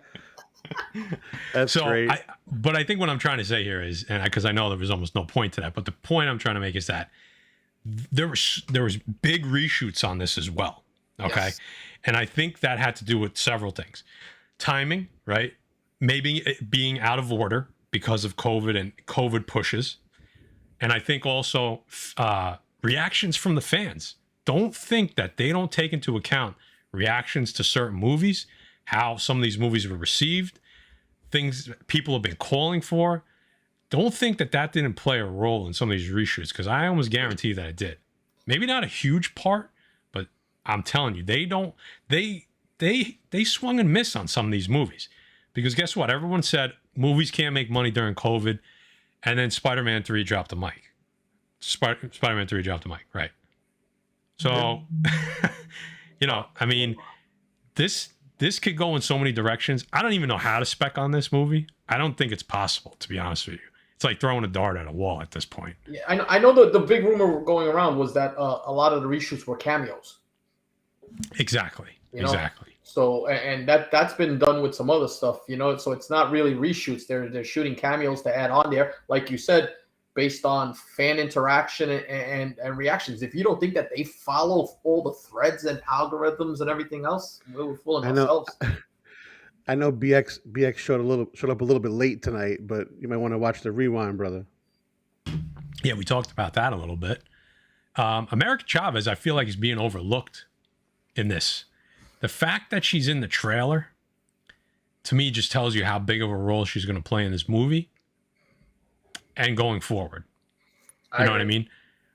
That's great. But I think what I'm trying to say here is, and because I know there was almost no point to that, but the point I'm trying to make is that there was big reshoots on this as well. Okay. Yes. And I think that had to do with several things. Timing, right? Maybe it being out of order because of COVID and COVID pushes. And I think also reactions from the fans. Don't think that they don't take into account reactions to certain movies, how some of these movies were received, things people have been calling for. Don't think that didn't play a role in some of these reshoots, because I almost guarantee that it did. Maybe not a huge part, but I'm telling you, they swung and missed on some of these movies. Because guess what? Everyone said movies can't make money during COVID, and then Spider-Man 3 dropped the mic. Spider-Man 3 dropped the mic, right? So, I mean, this could go in so many directions. I don't even know how to spec on this movie. I don't think it's possible, to be honest with you. It's like throwing a dart at a wall at this point. Yeah, I know the big rumor going around was that a lot of the reshoots were cameos. Exactly. Exactly. So, and that's been done with some other stuff, so it's not really reshoots. They're shooting cameos to add on there. Like you said, based on fan interaction and reactions. If you don't think that they follow all the threads and algorithms and everything else, we're fooling ourselves. I know BX showed up a little bit late tonight, but you might want to watch the rewind, brother. Yeah, we talked about that a little bit. America Chavez, I feel like, is being overlooked in this. The fact that she's in the trailer, to me, just tells you how big of a role she's going to play in this movie and going forward. You know what I mean?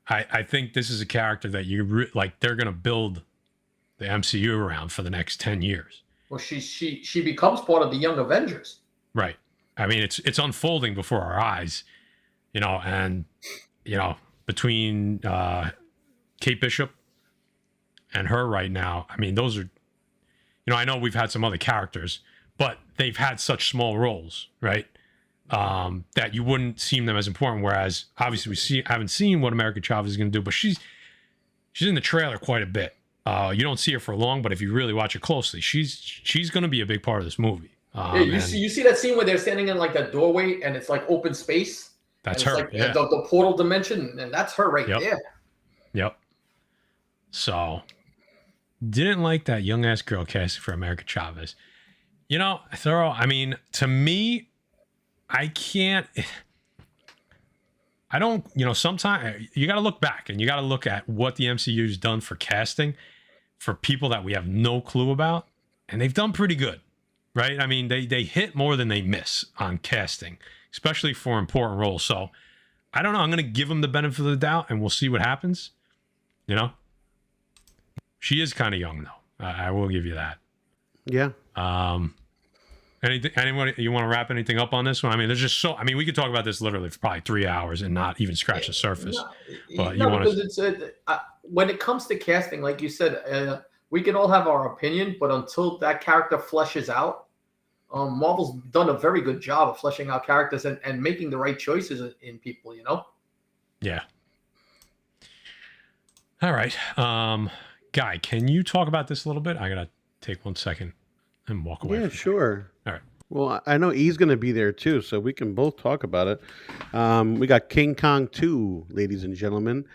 I think this is a character that they're going to build the MCU around for the next 10 years. Well, she becomes part of the Young Avengers. Right. I mean, it's unfolding before our eyes, and, between Kate Bishop and her right now, I mean, those are, I know we've had some other characters, but they've had such small roles, right? That you wouldn't seem them as important. Whereas obviously we haven't seen what America Chavez is going to do, but she's in the trailer quite a bit. You don't see her for long, but if you really watch it closely, she's going to be a big part of this movie. You see that scene where they're standing in like a doorway and it's like open space. That's her. Like yeah. the portal dimension, and that's her right there. Yep. So, didn't like that young ass girl casting for America Chavez. Thorough. I mean, to me, I don't, sometimes you got to look back and you got to look at what the MCU's done for casting for people that we have no clue about. And they've done pretty good, right? I mean, they hit more than they miss on casting, especially for important roles. So I don't know. I'm going to give them the benefit of the doubt and we'll see what happens. She is kind of young though. I will give you that. Yeah. Anyone you want to wrap anything up on this one? I mean, there's just so. I mean, we could talk about this literally for probably 3 hours and not even scratch the surface. But you want to? Because it's when it comes to casting, like you said, we can all have our opinion, but until that character fleshes out, Marvel's done a very good job of fleshing out characters and making the right choices in people. You know? Yeah. All right, Guy, can you talk about this a little bit? I gotta take 1 second and walk away. Yeah, sure. All right. Well, I know E's going to be there too, so we can both talk about it. We got King Kong 2, ladies and gentlemen.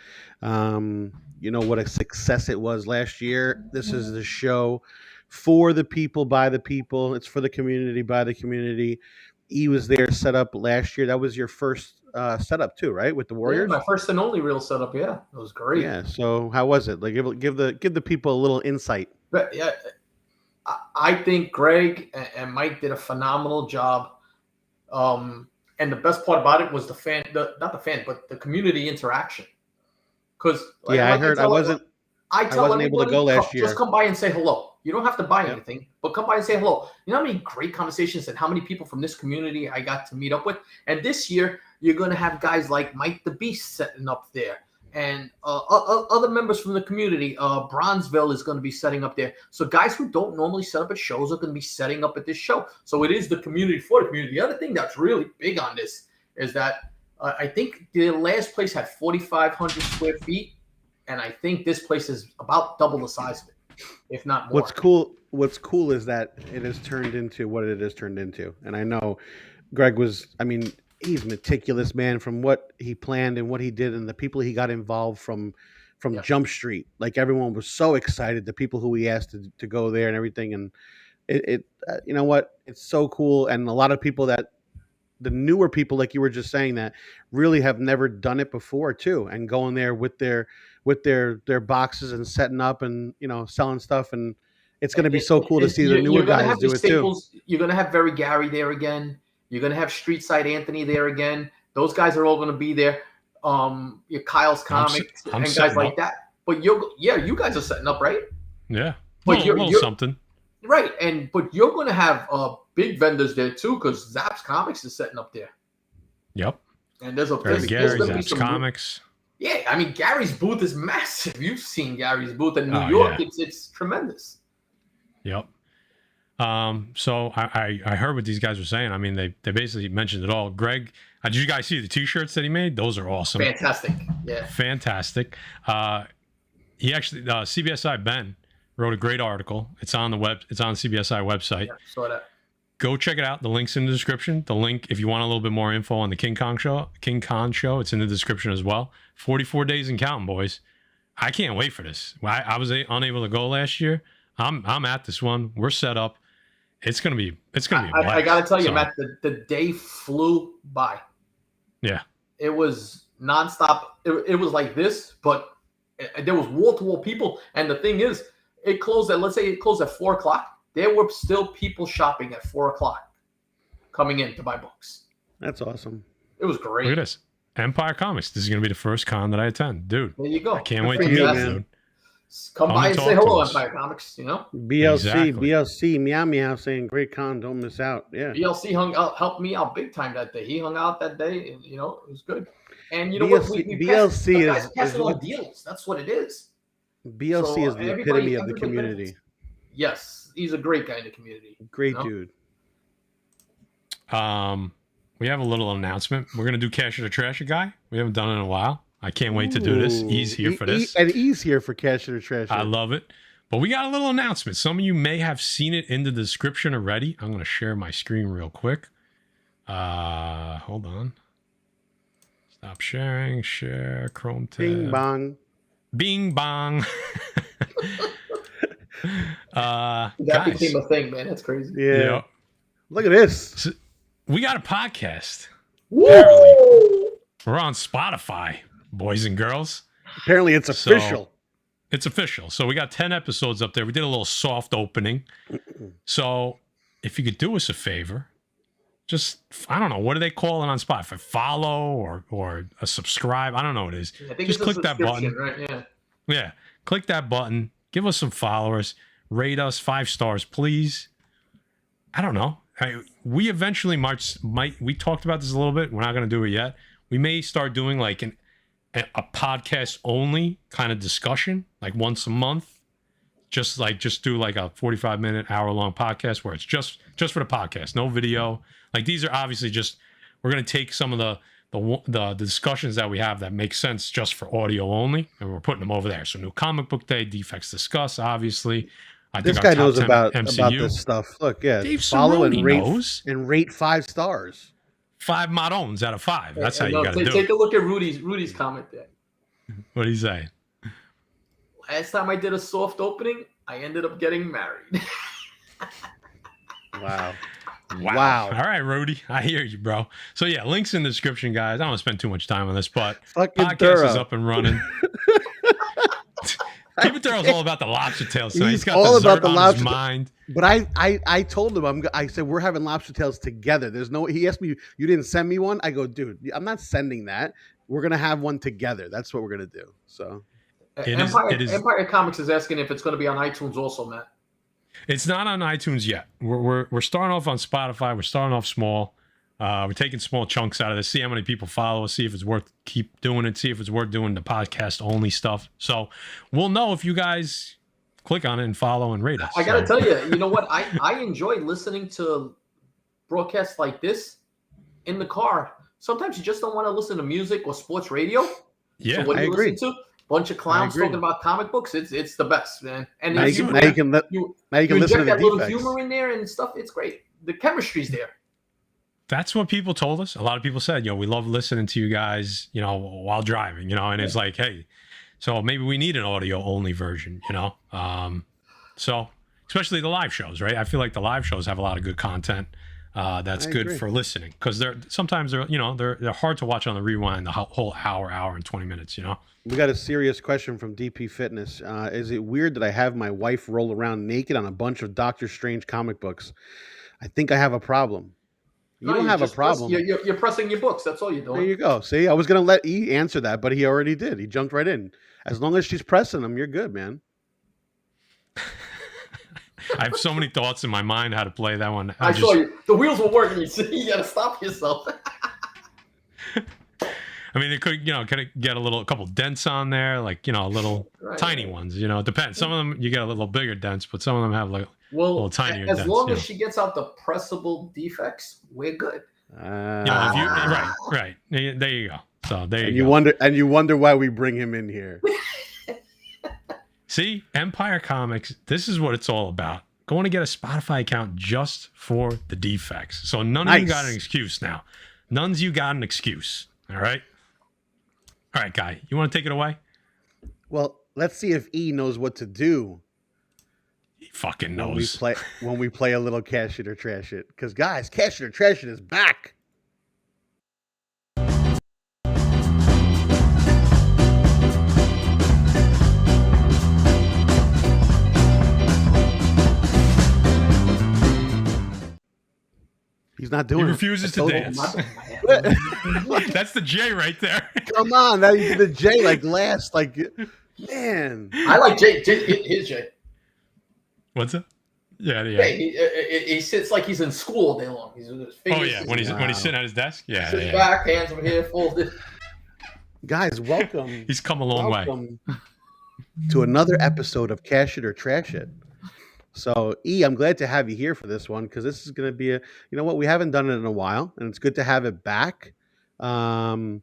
You know what a success it was last year. This is the show for the people, by the people. It's for the community, by the community. E was there set up last year. That was your first setup too, right? With the Warriors? Yeah, my first and only real setup. Yeah, it was great. Yeah. So how was it? Like, give the people a little insight. But yeah, I think Greg and Mike did a phenomenal job. And the best part about it was not the fan, but the community interaction. Because I heard I wasn't able to go last year. Just come by and say hello. You don't have to buy anything, but come by and say hello. You know how many great conversations and how many people from this community I got to meet up with? And this year, you're going to have guys like Mike the Beast setting up there. And other members from the community, Bronzeville is going to be setting up there. So guys who don't normally set up at shows are going to be setting up at this show. So it is the community for the community. The other thing that's really big on this is that I think the last place had 4,500 square feet. And I think this place is about double the size of it, if not more. What's cool is that it has turned into what it has turned into. And I know Greg he's meticulous, man, from what he planned and what he did and the people he got involved from Jump Street. Like, everyone was so excited, the people who he asked to go there and everything. And it you know what? It's so cool. And a lot of people the newer people, like you were just saying, that really have never done it before too, and going there with their boxes and setting up and, you know, selling stuff. And it's going to be so cool to see the newer guys do it too. You're going to have Very Gary there again. You're going to have Street Side Anthony there again. Those guys are all going to be there. Your Kyle's Comics and guys like that. But you guys are setting up, right? Yeah. But you're something. Right. But you're going to have big vendors there too, because Zap's Comics is setting up there. Yep. And there's Zap's Comics. Yeah, I mean, Gary's booth is massive. You've seen Gary's booth in New York. Yeah. It's tremendous. Yep. So I heard what these guys were saying. I mean, they basically mentioned it all. Greg, did you guys see the t-shirts that he made? Those are awesome. Fantastic. Yeah. Fantastic. He actually, CBSI Ben wrote a great article. It's on the CBSI website. Yeah, saw that. Go check it out. The link's in the description. The link, if you want a little bit more info on the King Kong show, it's in the description as well. 44 days and counting, boys. I can't wait for this. I was unable to go last year. I'm at this one. We're set up. It's gonna be a blast. I gotta tell you, Matt, the day flew by. Yeah. It was nonstop. It was like this, but there was wall-to-wall people. And the thing is, let's say it closed at 4:00. There were still people shopping at 4:00 coming in to buy books. That's awesome. It was great. Look at this. Empire Comics. This is going to be the first con that I attend. Dude. There you go. I can't wait to meet you, dude. Come by and say hello, Empire Comics, you know? BLC, meow meow saying great con, don't miss out. Yeah. BLC helped me out big time that day. He hung out that day, and, you know, it was good. And you know what? BLC is passing all deals. That's what it is. BLC is the epitome of the community. Yes, he's a great guy in the community. Great dude. We have a little announcement. We're gonna do Cash It or Trash It, Guy. We haven't done it in a while. I can't wait to do this. E's here for this. And E's here for Cash It or Trash It. I love it. But we got a little announcement. Some of you may have seen it in the description already. I'm gonna share my screen real quick. Hold on. Stop sharing. Share. Chrome tab. Bing bong. Bing bong. That guys, became a thing, man. That's crazy. Yeah. Look at this. So, we got a podcast. Woo! Apparently, we're on Spotify, boys and girls. Apparently, it's official. So, it's official. So we got 10 episodes up there. We did a little soft opening. So if you could do us a favor, just, I don't know, what do they call it on Spotify? Follow or a subscribe? I don't know what it is. I think just it's click that button. Right? Yeah. Yeah. Click that button. Give us some followers. Rate us 5 stars, please. I don't know. We eventually might. We talked about this a little bit. We're not going to do it yet. We may start doing like a podcast only kind of discussion, like once a month. Just do like a 45-minute, hour-long podcast where it's just for the podcast, no video. Like these are obviously just, we're going to take some of the discussions that we have that make sense just for audio only, and we're putting them over there. So new comic book day, Defects Discuss, obviously. This guy knows about this stuff. Look, yeah, Dave follow Cerrone and rate 5 stars. 5 Madons out of 5. That's how you got to do it. Take a look at Rudy's comment there. What did he say? Last time I did a soft opening, I ended up getting married. Wow. All right, Rudy. I hear you, bro. So, yeah, links in the description, guys. I don't want to spend too much time on this, but podcast is up and running. Keep It Thorough's all about the lobster tails. So he's got all about the lobster mind. But I told him, I said, we're having lobster tails together. He asked me, you didn't send me one? I go, dude, I'm not sending that. We're going to have one together. That's what we're going to do. So. Empire Comics is asking if it's going to be on iTunes also, Matt. It's not on iTunes yet. We're starting off on Spotify. We're starting off small. We're taking small chunks out of this. See how many people follow us. See if it's worth keep doing it. See if it's worth doing the podcast only stuff. So we'll know if you guys click on it and follow and rate us. I got to tell you, you know what? I enjoy listening to broadcasts like this in the car. Sometimes you just don't want to listen to music or sports radio. Yeah, so what do you listen to? Bunch of clowns talking about comic books. It's the best, man. And now you can listen to that the little Defects. humor in there and stuff. It's great. The chemistry's there. That's what people told us. A lot of people said, we love listening to you guys, while driving, and it's like, hey, so maybe we need an audio only version, so especially the live shows, right? I feel like the live shows have a lot of good content. That's good for listening because they're hard to watch on the rewind the whole hour and 20 minutes, We got a serious question from DP Fitness. Is it weird that I have my wife roll around naked on a bunch of Doctor Strange comic books? I think I have a problem. You don't have a problem. You're pressing your books. That's all you're doing. There you go. See, I was going to let E answer that, but he already did. He jumped right in. As long as she's pressing them, you're good, man. I have so many thoughts in my mind how to play that one. I saw you. The wheels were working. You got to stop yourself. I mean, it could, get a couple dents on there, like, little tiny ones, it depends. Some of them, you get a little bigger dents, but some of them have like little tinier dents. As long as she gets out the pressable defects, we're good. Right. There you go. So there you go. You wonder why we bring him in here. See, Empire Comics, this is what it's all about. Going to get a Spotify account just for the Defects. So none of you got an excuse now. None of you got an excuse. All right? All right, Guy, you want to take it away? Well, let's see if E knows what to do. He fucking knows. When we play a little Cash It or Trash It. Because, guys, Cash It or Trash It is back. He's not doing it. He refuses to dance. That's the J right there. Come on. That is the J last. Man. I like J. His J. What's it? Yeah. He sits like he's in school all day long. When he's sitting at his desk? Yeah. Sits back, hands over here, folded. Guys, welcome. He's come a long way. To another episode of Cash It or Trash It. So, E, I'm glad to have you here for this one because this is going to be we haven't done it in a while, and it's good to have it back. Hopefully,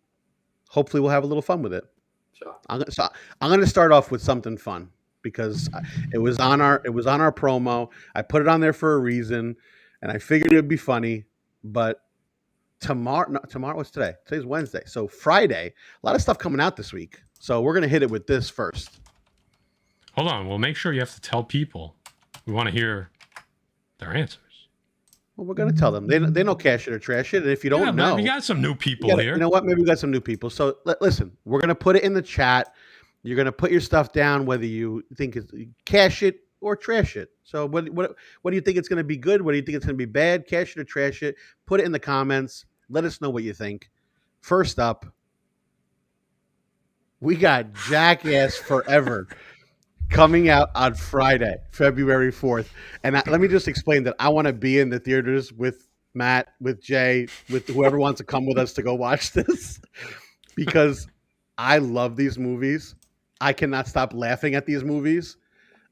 we'll have a little fun with it. Sure. I'm going to start off with something fun because it was on our promo. I put it on there for a reason, and I figured it would be funny. But tomorrow, what's today? Today's Wednesday. So Friday, a lot of stuff coming out this week. So we're going to hit it with this first. Hold on. Well, make sure you have to tell people. We want to hear their answers. Well, we're going to tell them. They know Cash It or Trash It. And if you don't know. We got some new people here. You know what? Maybe we got some new people. So listen, we're going to put it in the chat. You're going to put your stuff down, whether you think it's Cash It or Trash It. So what do you think it's going to be good? What do you think it's going to be bad? Cash It or Trash It? Put it in the comments. Let us know what you think. First up, we got Jackass Forever. coming out on Friday, February 4th. And let me just explain that I want to be in the theaters with Matt, with Jay, with whoever wants to come with us to go watch this, because I love these movies. I cannot stop laughing at these movies.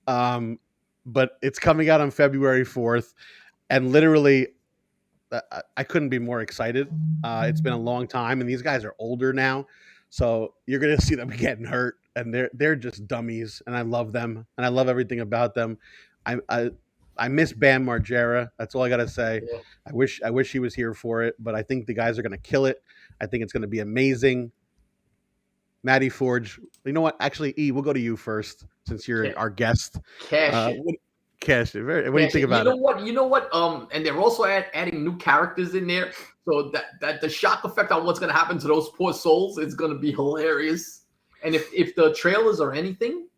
But it's coming out on February 4th, and literally I couldn't be more excited. It's been a long time, and these guys are older now, so you're gonna see them getting hurt, and they're just dummies, and I love them, and I love everything about them. I miss Bam Margera. That's all I gotta say. Yeah. I wish he was here for it, but I think the guys are gonna kill it. I think it's gonna be amazing. Matty Forge. You know what? Actually, E, we'll go to you first since you're our guest. Cash it. What do you think about it? You know what? And they're also adding new characters in there, so that the shock effect on what's going to happen to those poor souls is going to be hilarious. And if the trailers are anything,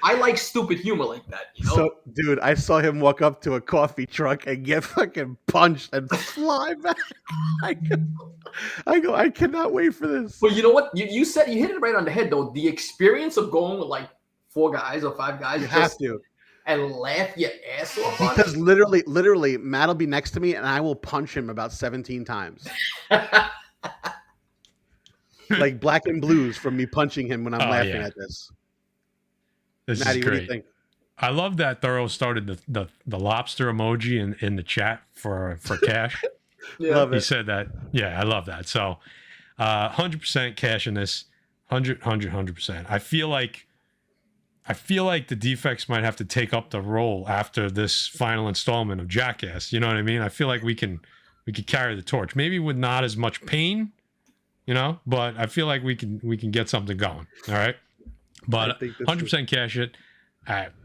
I like stupid humor like that. You know? So, dude, I saw him walk up to a coffee truck and get fucking punched and fly back. I cannot wait for this. But you know what? You said you hit it right on the head though. The experience of going with like 4 guys or 5 guys, you have to. And laugh your ass off. Because literally, Matt will be next to me and I will punch him about 17 times. Like Black and Blues from me punching him when I'm laughing at this. This Maddie, is great. what do you think? I love that Thorough started the lobster emoji in the chat for Cash. Yeah. Love it. He said that. Yeah, I love that. So 100% Cash in this. 100%. I feel like the Defects might have to take up the role after this final installment of Jackass. You know what I mean? I feel like we could carry the torch. Maybe with not as much pain, you know, but I feel like we can get something going. All right. But 100% Cash it.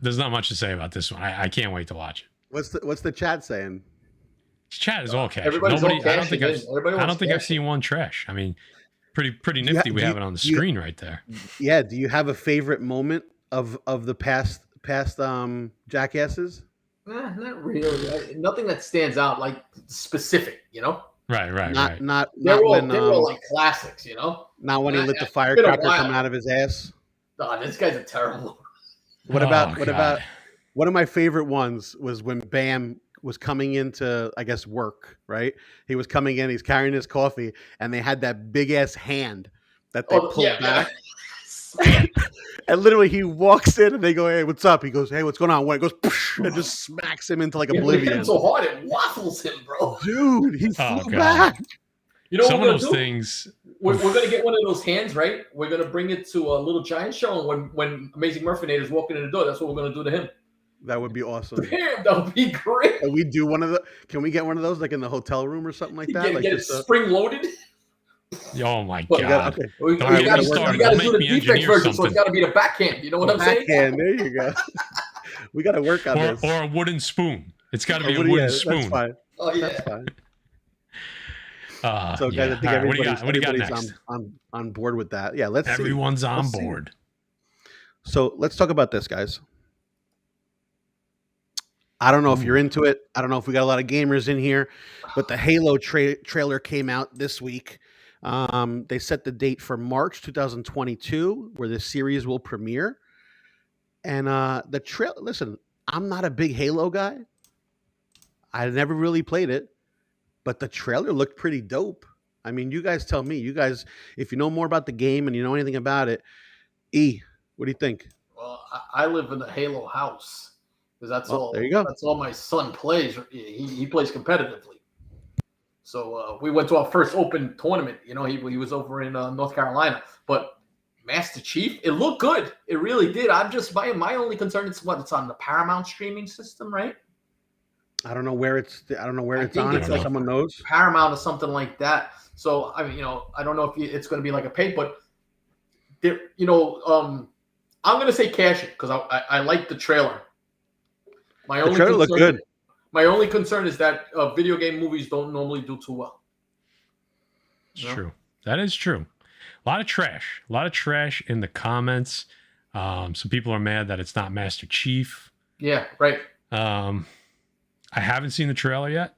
There's not much to say about this one. I can't wait to watch it. What's the chat saying? Chat is all Cash. Everybody's Nobody. all cash. I don't think I've seen one trash. I mean, pretty nifty. We have it on the screen right there. Yeah. Do you have a favorite moment of the past Jackasses? Not really. Nothing that stands out like specific. You know. Right. They're all like classics. You know. Not when he lit the firecracker coming out of his ass. Oh, this guy's a terrible. What about one of my favorite ones was when Bam was coming into, I guess, work, right? He was coming in, he's carrying his coffee, and they had that big ass hand that they pulled back. And literally he walks in and they go, "Hey, what's up?" He goes, "Hey, what's going on?" When it goes, and just smacks him into like oblivion. So hard it waffles him, bro. Dude, he flew back. You know some what of those things. We're gonna get one of those hands, right? We're gonna bring it to a Little Giant show, and when Amazing Murphinator's walking in the door, that's what we're gonna do to him. That would be awesome. Damn, that would be great. Can we do one of the? Can we get one of those like in the hotel room or something like that? Get it spring loaded. Oh my god! We gotta do the Defects version, so it's gotta be the backhand. You know what I'm saying? Backhand. There you go. We gotta work on this. Or a wooden spoon. It's got to be a wooden spoon. That's fine. Oh yeah. That's fine. So guys, I think everybody's on board with that. Yeah, everyone's on board. So let's talk about this, guys. I don't know if you're into it. I don't know if we got a lot of gamers in here, but the Halo trailer came out this week. They set the date for March 2022, where the series will premiere. And the trailer. Listen, I'm not a big Halo guy. I never really played it. But the trailer looked pretty dope. I mean, you guys tell me. You guys, if you know more about the game and you know anything about it, E, what do you think? Well, I live in a Halo house because that's all. There you go. That's all my son plays. He plays competitively. So we went to our first open tournament. You know, he was over in North Carolina. But Master Chief, it looked good. It really did. I'm just my only concern is it's on the Paramount streaming system, right? I don't know where it's on. If someone knows, Paramount or something like that. So I mean, I don't know if it's going to be like a pay, but there, I'm going to say cash it because I like the trailer. The trailer looked good. My only concern is that video game movies don't normally do too well. It's true. That is true. A lot of trash in the comments. Some people are mad that it's not Master Chief. Yeah, right. I haven't seen the trailer yet.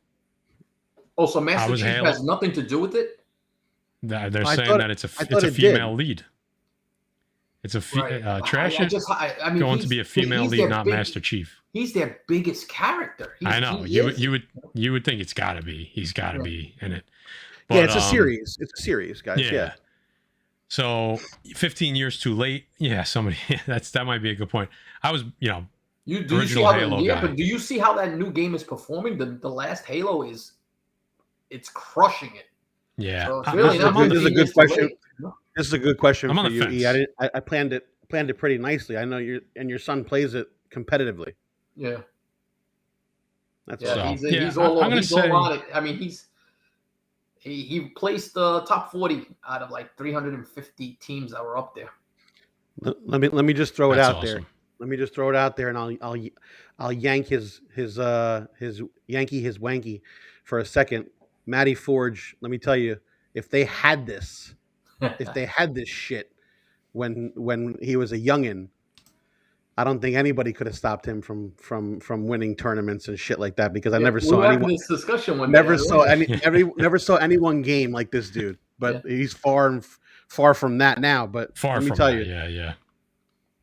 Oh, so Master Chief has nothing to do with it? They're saying that it's a female lead. It's a Right. trash it. I mean, Going to be a female lead, not Master Chief. He's their biggest character. I know. You would think it's got to be. He's got to be in it. But, yeah, it's a series. It's a series, guys. Yeah. So 15 years too late. Yeah, that might be a good point. I was, do you see how but do you see how that new game is performing? The last Halo it's crushing it. Yeah. So it's really this is a good question. This is a good question for you, E. I planned it pretty nicely. I know your son plays it competitively. Yeah. That's he's all on it. I mean, he placed the top 40 out of like 350 teams that were up there. Let me just throw it out there. Let me just throw it out there, and I'll yank his Yankee his wanky for a second. Matty Forge, let me tell you, if they had this shit when he was a youngin', I don't think anybody could have stopped him from winning tournaments and shit like that, because I never saw anyone. This discussion one never saw never saw anyone game like this dude. But he's far from that now. But let me tell you, yeah.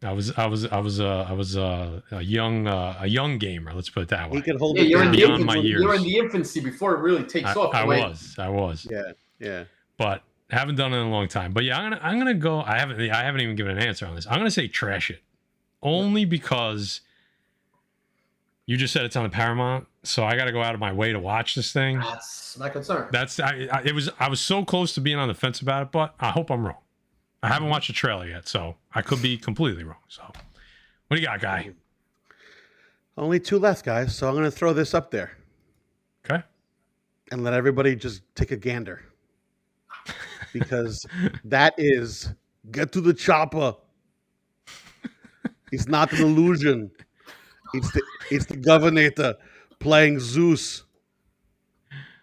I was a young gamer. Let's put it that way. He could hold it beyond my years. You're in the infancy before it really takes off. I was. Yeah. But haven't done it in a long time. But yeah, I'm gonna go. I haven't even given an answer on this. I'm gonna say trash it, only because you just said it's on the Paramount, so I got to go out of my way to watch this thing. That's my concern. I was so close to being on the fence about it, but I hope I'm wrong. I haven't watched the trailer yet, so I could be completely wrong. So, what do you got, Guy? Only 2 left, guys. So I'm going to throw this up there. Okay. And let everybody just take a gander. Because that is Get to the Chopper. It's not an illusion. It's the Governator playing Zeus.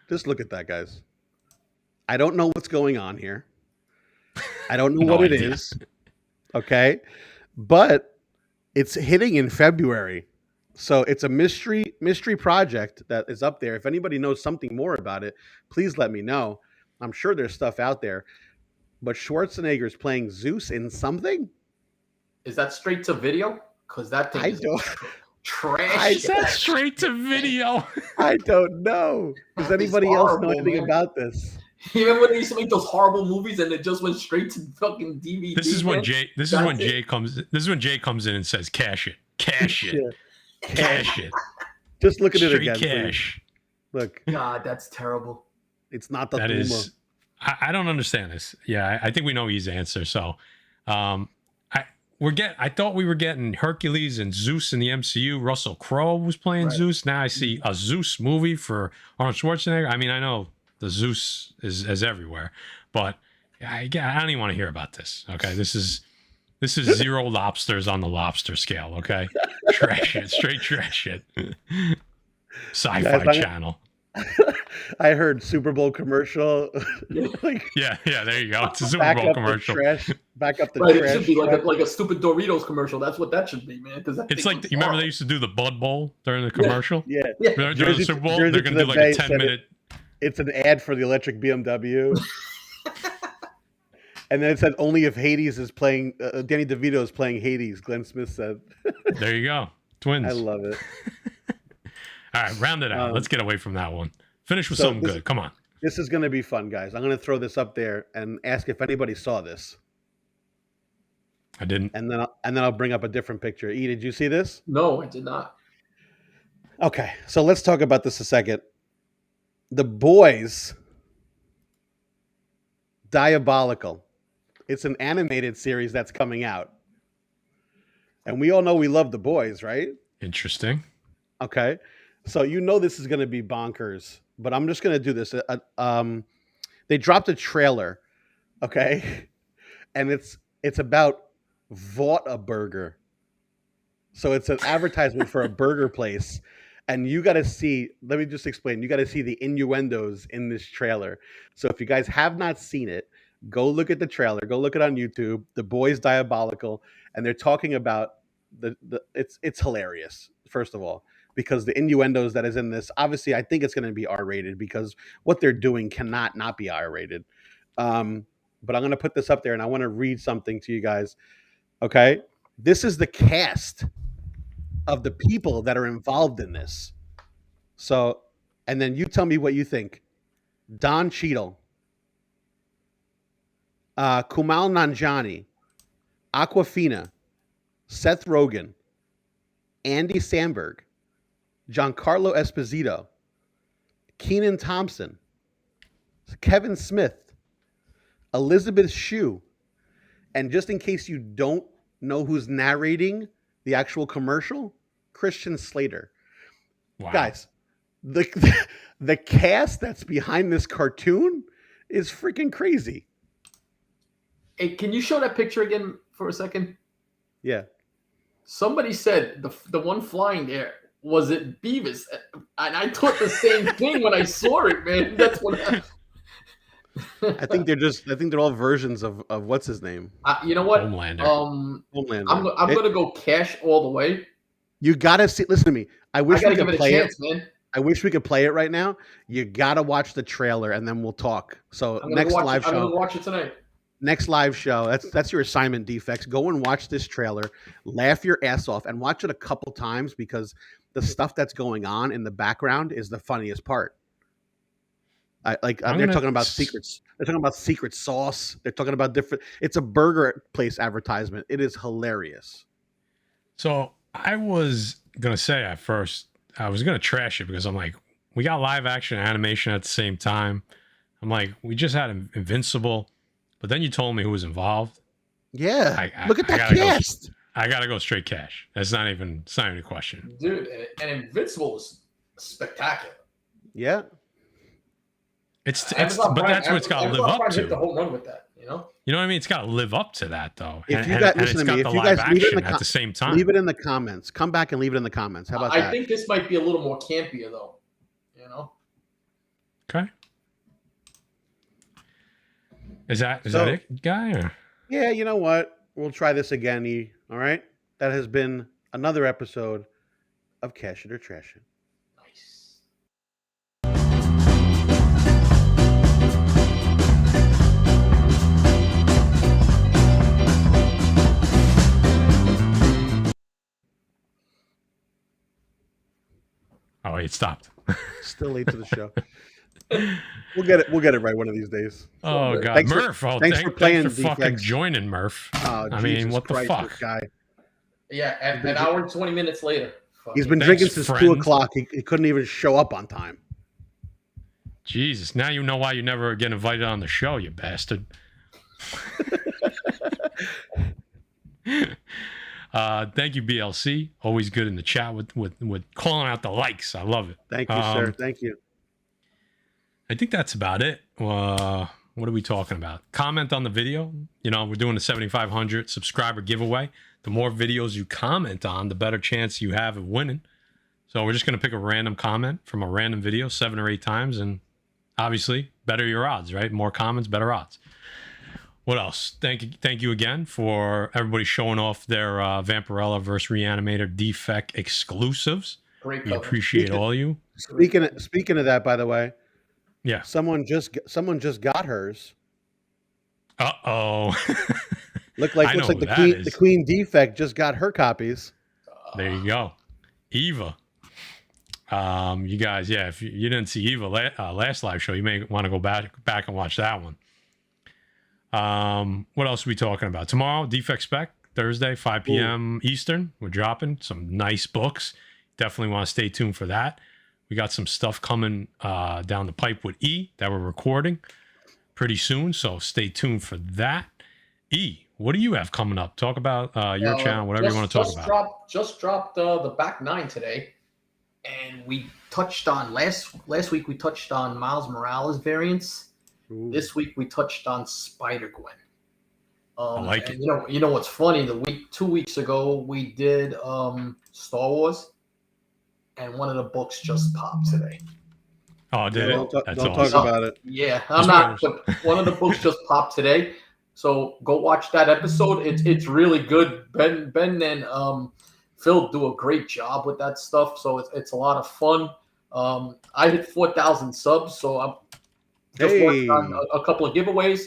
Just look at that, guys. I don't know what's going on here. I don't know what it is. Okay. But it's hitting in February. So it's a mystery project that is up there. If anybody knows something more about it, please let me know. I'm sure there's stuff out there. But Schwarzenegger's playing Zeus in something? Is that straight to video? Because that thing is trash. Is that straight to video? I don't know. Does anybody else know anything about this? Even when they used to make those horrible movies and it just went straight to fucking DVD. This is when Jay comes in and says, "Cash it, cash it, cash it." Just look at it again. Cash. Please. Look. God, that's terrible. It's not the that is. I don't understand this. Yeah, I think we know his answer. So, I thought we were getting Hercules and Zeus in the MCU. Russell Crowe was playing Zeus. Now I see a Zeus movie for Arnold Schwarzenegger. I mean, I know the Zeus is everywhere, but I don't even want to hear about this. Okay, this is 0 lobsters on the lobster scale. Okay, trash it, straight trash it. Sci-Fi Channel. I heard Super Bowl commercial. yeah, there you go. It's a Super Bowl commercial. Back up the trash. It should be like a stupid Doritos commercial. That's what that should be, man. It's like, you remember they used to do the Bud Bowl during the commercial? Yeah. During the Super Bowl, they're going to do like a 10-minute. It's an ad for the electric BMW. And then it said only if Hades is playing, Danny DeVito is playing Hades, Glenn Smith said. There you go. Twins. I love it. All right, round it out. Let's get away from that one. Finish with something good. Come on. This is going to be fun, guys. I'm going to throw this up there and ask if anybody saw this. I didn't. And then I'll bring up a different picture. E, did you see this? No, I did not. Okay, so let's talk about this a second. The Boys, Diabolical. It's an animated series that's coming out. And we all know we love The Boys, right? Interesting. Okay. So this is going to be bonkers, but I'm just going to do this. They dropped a trailer, okay? And it's about Vaught-A-Burger. So it's an advertisement for a burger place. And you got to see, let me just explain. You got to see the innuendos in this trailer. So if you guys have not seen it, go look at the trailer. Go look it on YouTube. The Boys Diabolical. And they're talking about it's hilarious, first of all, because the innuendos that is in this, obviously I think it's going to be R-rated because what they're doing cannot not be R-rated. But I'm going to put this up there and I want to read something to you guys. Okay, this is the cast of the people that are involved in this. So, and then you tell me what you think. Don Cheadle, Kumail Nanjiani, Aquafina, Seth Rogen, Andy Samberg, Giancarlo Esposito, Kenan Thompson, Kevin Smith, Elizabeth Shue, and just in case you don't know who's narrating the actual commercial, Christian Slater. Wow. Guys, the cast that's behind this cartoon is freaking crazy. Hey, can you show that picture again for a second? Yeah. Somebody said the one flying there, was it Beavis? And I thought the same thing when I saw it, man. That's what I think they're all versions of what's his name? You know what? Homelander. Homelander. I'm gonna go cash all the way. You gotta see. Listen to me. I wish we could play it. Man. I wish we could play it right now. You gotta watch the trailer and then we'll talk. So next live show. I'm gonna watch it tonight. Next live show. That's your assignment, Defects. Go and watch this trailer, laugh your ass off, and watch it a couple times because the stuff that's going on in the background is the funniest part. They're talking about secrets. They're talking about secret sauce. They're talking about different. It's a burger place advertisement. It is hilarious. So I was gonna say at first I was gonna trash it because I'm like, we got live action animation at the same time. I'm like, we just had Invincible, but then you told me who was involved. Yeah, look at that cast. I gotta go straight cash. It's not even a question, dude. And Invincible was spectacular. Yeah. But that's what it's got to live up to. The whole run with that, you know. You know what I mean? It's got to live up to that, though. If you guys listen to me, if you guys leave it in at the same time, leave it in the comments. Come back and leave it in the comments. How about that? I think this might be a little more campier, though. You know. Okay. Is that it, guy? Or? Yeah. You know what? We'll try this again. E. All right. That has been another episode of Cash It or Trash It. Oh, it stopped. Still late to the show. We'll get it right one of these days. Oh God, thanks Murph! Thanks for playing. Thanks for fucking joining, Murph. Oh, I mean, what Christ, the fuck, this guy? Yeah, an hour and 20 minutes later. He's been drinking since 2 o'clock. He couldn't even show up on time. Jesus! Now you know why you never get invited on the show, you bastard. Thank you, BLC. Always good in the chat with calling out the likes. I love it. Thank you, sir. Thank you. I think that's about it. What are we talking about? Comment on the video. You know, we're doing a 7,500 subscriber giveaway. The more videos you comment on, the better chance you have of winning. So we're just going to pick a random comment from a random video 7 or 8 times. And obviously, better your odds, right? More comments, better odds. What else? Thank you again for everybody showing off their Vampirella vs. Reanimator Defect exclusives. Great. We appreciate all you. Speaking of that, by the way, yeah, someone just got hers. Uh-oh. looks like the Queen Defect just got her copies. There you go. Eva. You guys, yeah, if you didn't see Eva last live show, you may want to go back and watch that one. What else are we talking about? Tomorrow, Defect Spec, Thursday, 5 p.m. Eastern. We're dropping some nice books. Definitely want to stay tuned for that. We got some stuff coming down the pipe with E that we're recording pretty soon, so stay tuned for that. E, what do you have coming up? Talk about your channel, whatever you want to talk about. Just dropped the back 9 today, and we touched on last week. We touched on Miles Morales variants. Ooh. This week we touched on Spider-Gwen. I like it. You know what's funny? 2 weeks ago we did Star Wars, and one of the books just popped today. Oh, did it? Don't talk about it. Yeah, I'm not. One of the books just popped today, so go watch that episode. It's really good. Ben and Phil do a great job with that stuff, so it's a lot of fun. I hit 4,000 subs, so I'm just working on a couple of giveaways,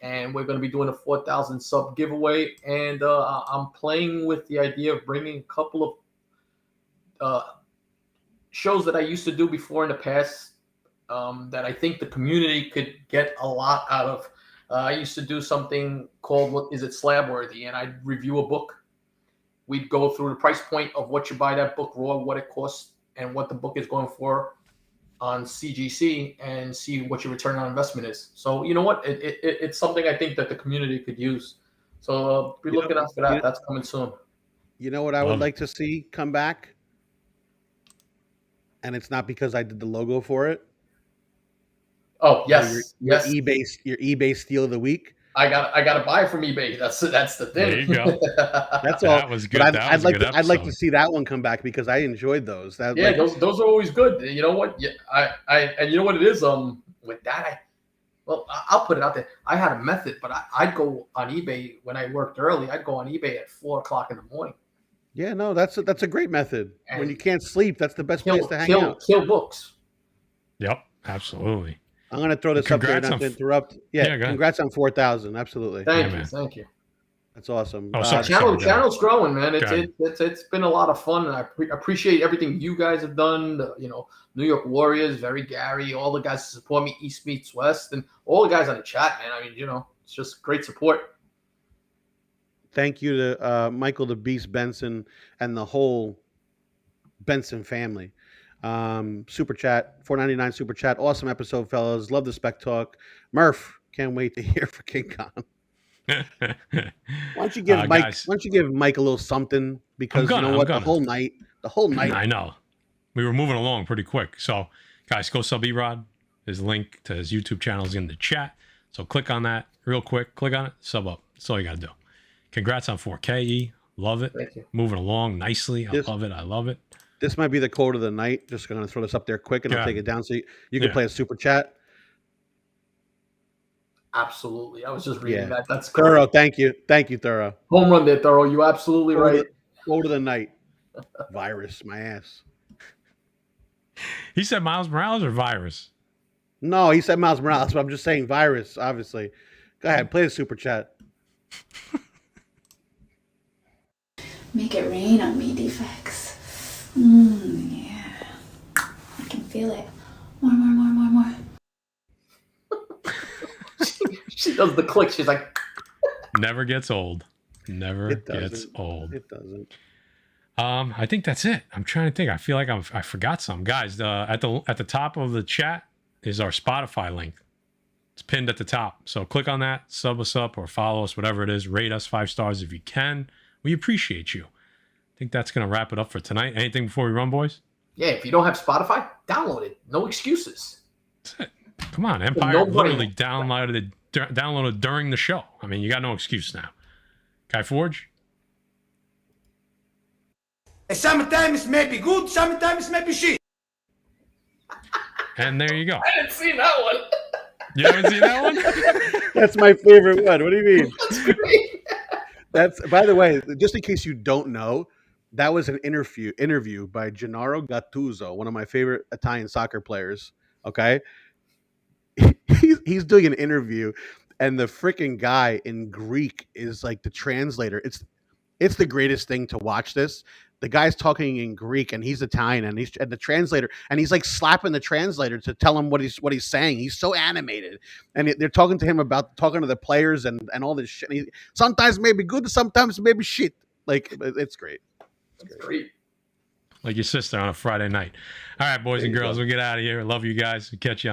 and we're going to be doing a 4,000 sub giveaway. And I'm playing with the idea of bringing a couple of shows that I used to do before in the past that I think the community could get a lot out of. I used to do something called What Is It Slab Worthy, and I'd review a book. We'd go through the price point of what you buy that book raw, what it costs, and what the book is going for on CGC, and see what your return on investment is. So you know what? It's something I think that the community could use. So be looking out for that. That's coming soon. You know what I would like to see come back? And it's not because I did the logo for it. Oh yes, your eBay steal of the week. I got to buy from eBay. That's the thing. There you go. That's all. That was good. I'd like to see that one come back because I enjoyed those. Those are always good. You know what? Yeah, and you know what it is. With that, I'll put it out there. I had a method, but I'd go on eBay when I worked early. I'd go on eBay at 4:00 in the morning. Yeah, no, that's a great method. And when you can't sleep, that's the best place to hang out. Kill books. Yep, absolutely. I'm going to throw this up there not to interrupt. Yeah, congrats on 4,000. Absolutely. Thank you. That's awesome. Oh, channel's growing, man. It's been a lot of fun, and I appreciate everything you guys have done. New York Warriors, very Gary, all the guys who support me, East meets West, and all the guys on the chat, man. I mean, it's just great support. Thank you to Michael the Beast Benson and the whole Benson family. Super chat, $4.99 super chat. Awesome episode, fellas. Love the spec talk. Murph, can't wait to hear for King Kong. Why don't you give Mike a little something? Because the whole night. I know. We were moving along pretty quick. So, guys, go sub Erod. His link to his YouTube channel is in the chat. So click on that real quick. Click on it. Sub up. That's all you got to do. Congrats on 4K. Love it. Thank you. Moving along nicely. I love it. This might be the quote of the night. Just going to throw this up there quick, and I'll take it down so you can play a super chat. Absolutely. I was just reading that. That's great. Thorough. Thank you, Thorough. Home run there, Thorough. You're absolutely right. Quote of the night. Virus, my ass. He said Miles Morales or Virus? No, he said Miles Morales, but I'm just saying Virus, obviously. Go ahead, play the super chat. Make it rain on me, Defects. Yeah. I can feel it. More. She does the click. She's like... Never gets old. Never gets old. It doesn't. I think that's it. I'm trying to think. I feel like I forgot some. Guys, at the top of the chat is our Spotify link. It's pinned at the top. So click on that, sub us up, or follow us, whatever it is. Rate us 5 stars if you can. We appreciate you. I think that's going to wrap it up for tonight. Anything before we run, boys? Yeah, if you don't have Spotify, download it. No excuses. That's it. Come on, Empire literally downloaded during the show. I mean, you got no excuse now. Kai Forge? Sometimes may be good, sometimes may be shit. And there you go. I didn't see that one. You haven't seen that one? That's my favorite one. What do you mean? That's great. That's, by the way, just in case you don't know, that was an interview by Gennaro Gattuso, one of my favorite Italian soccer players. Okay, he's doing an interview, and the freaking guy in Greek is like the translator. It's the greatest thing to watch this. The guy's talking in Greek, and he's Italian, and the translator, and he's like slapping the translator to tell him what he's saying. He's so animated, and they're talking to him about talking to the players and all this shit. Sometimes maybe good, sometimes maybe shit. Like it's great. It's great. Like your sister on a Friday night. All right, boys and girls, we'll get out of here. Love you guys. We'll catch you.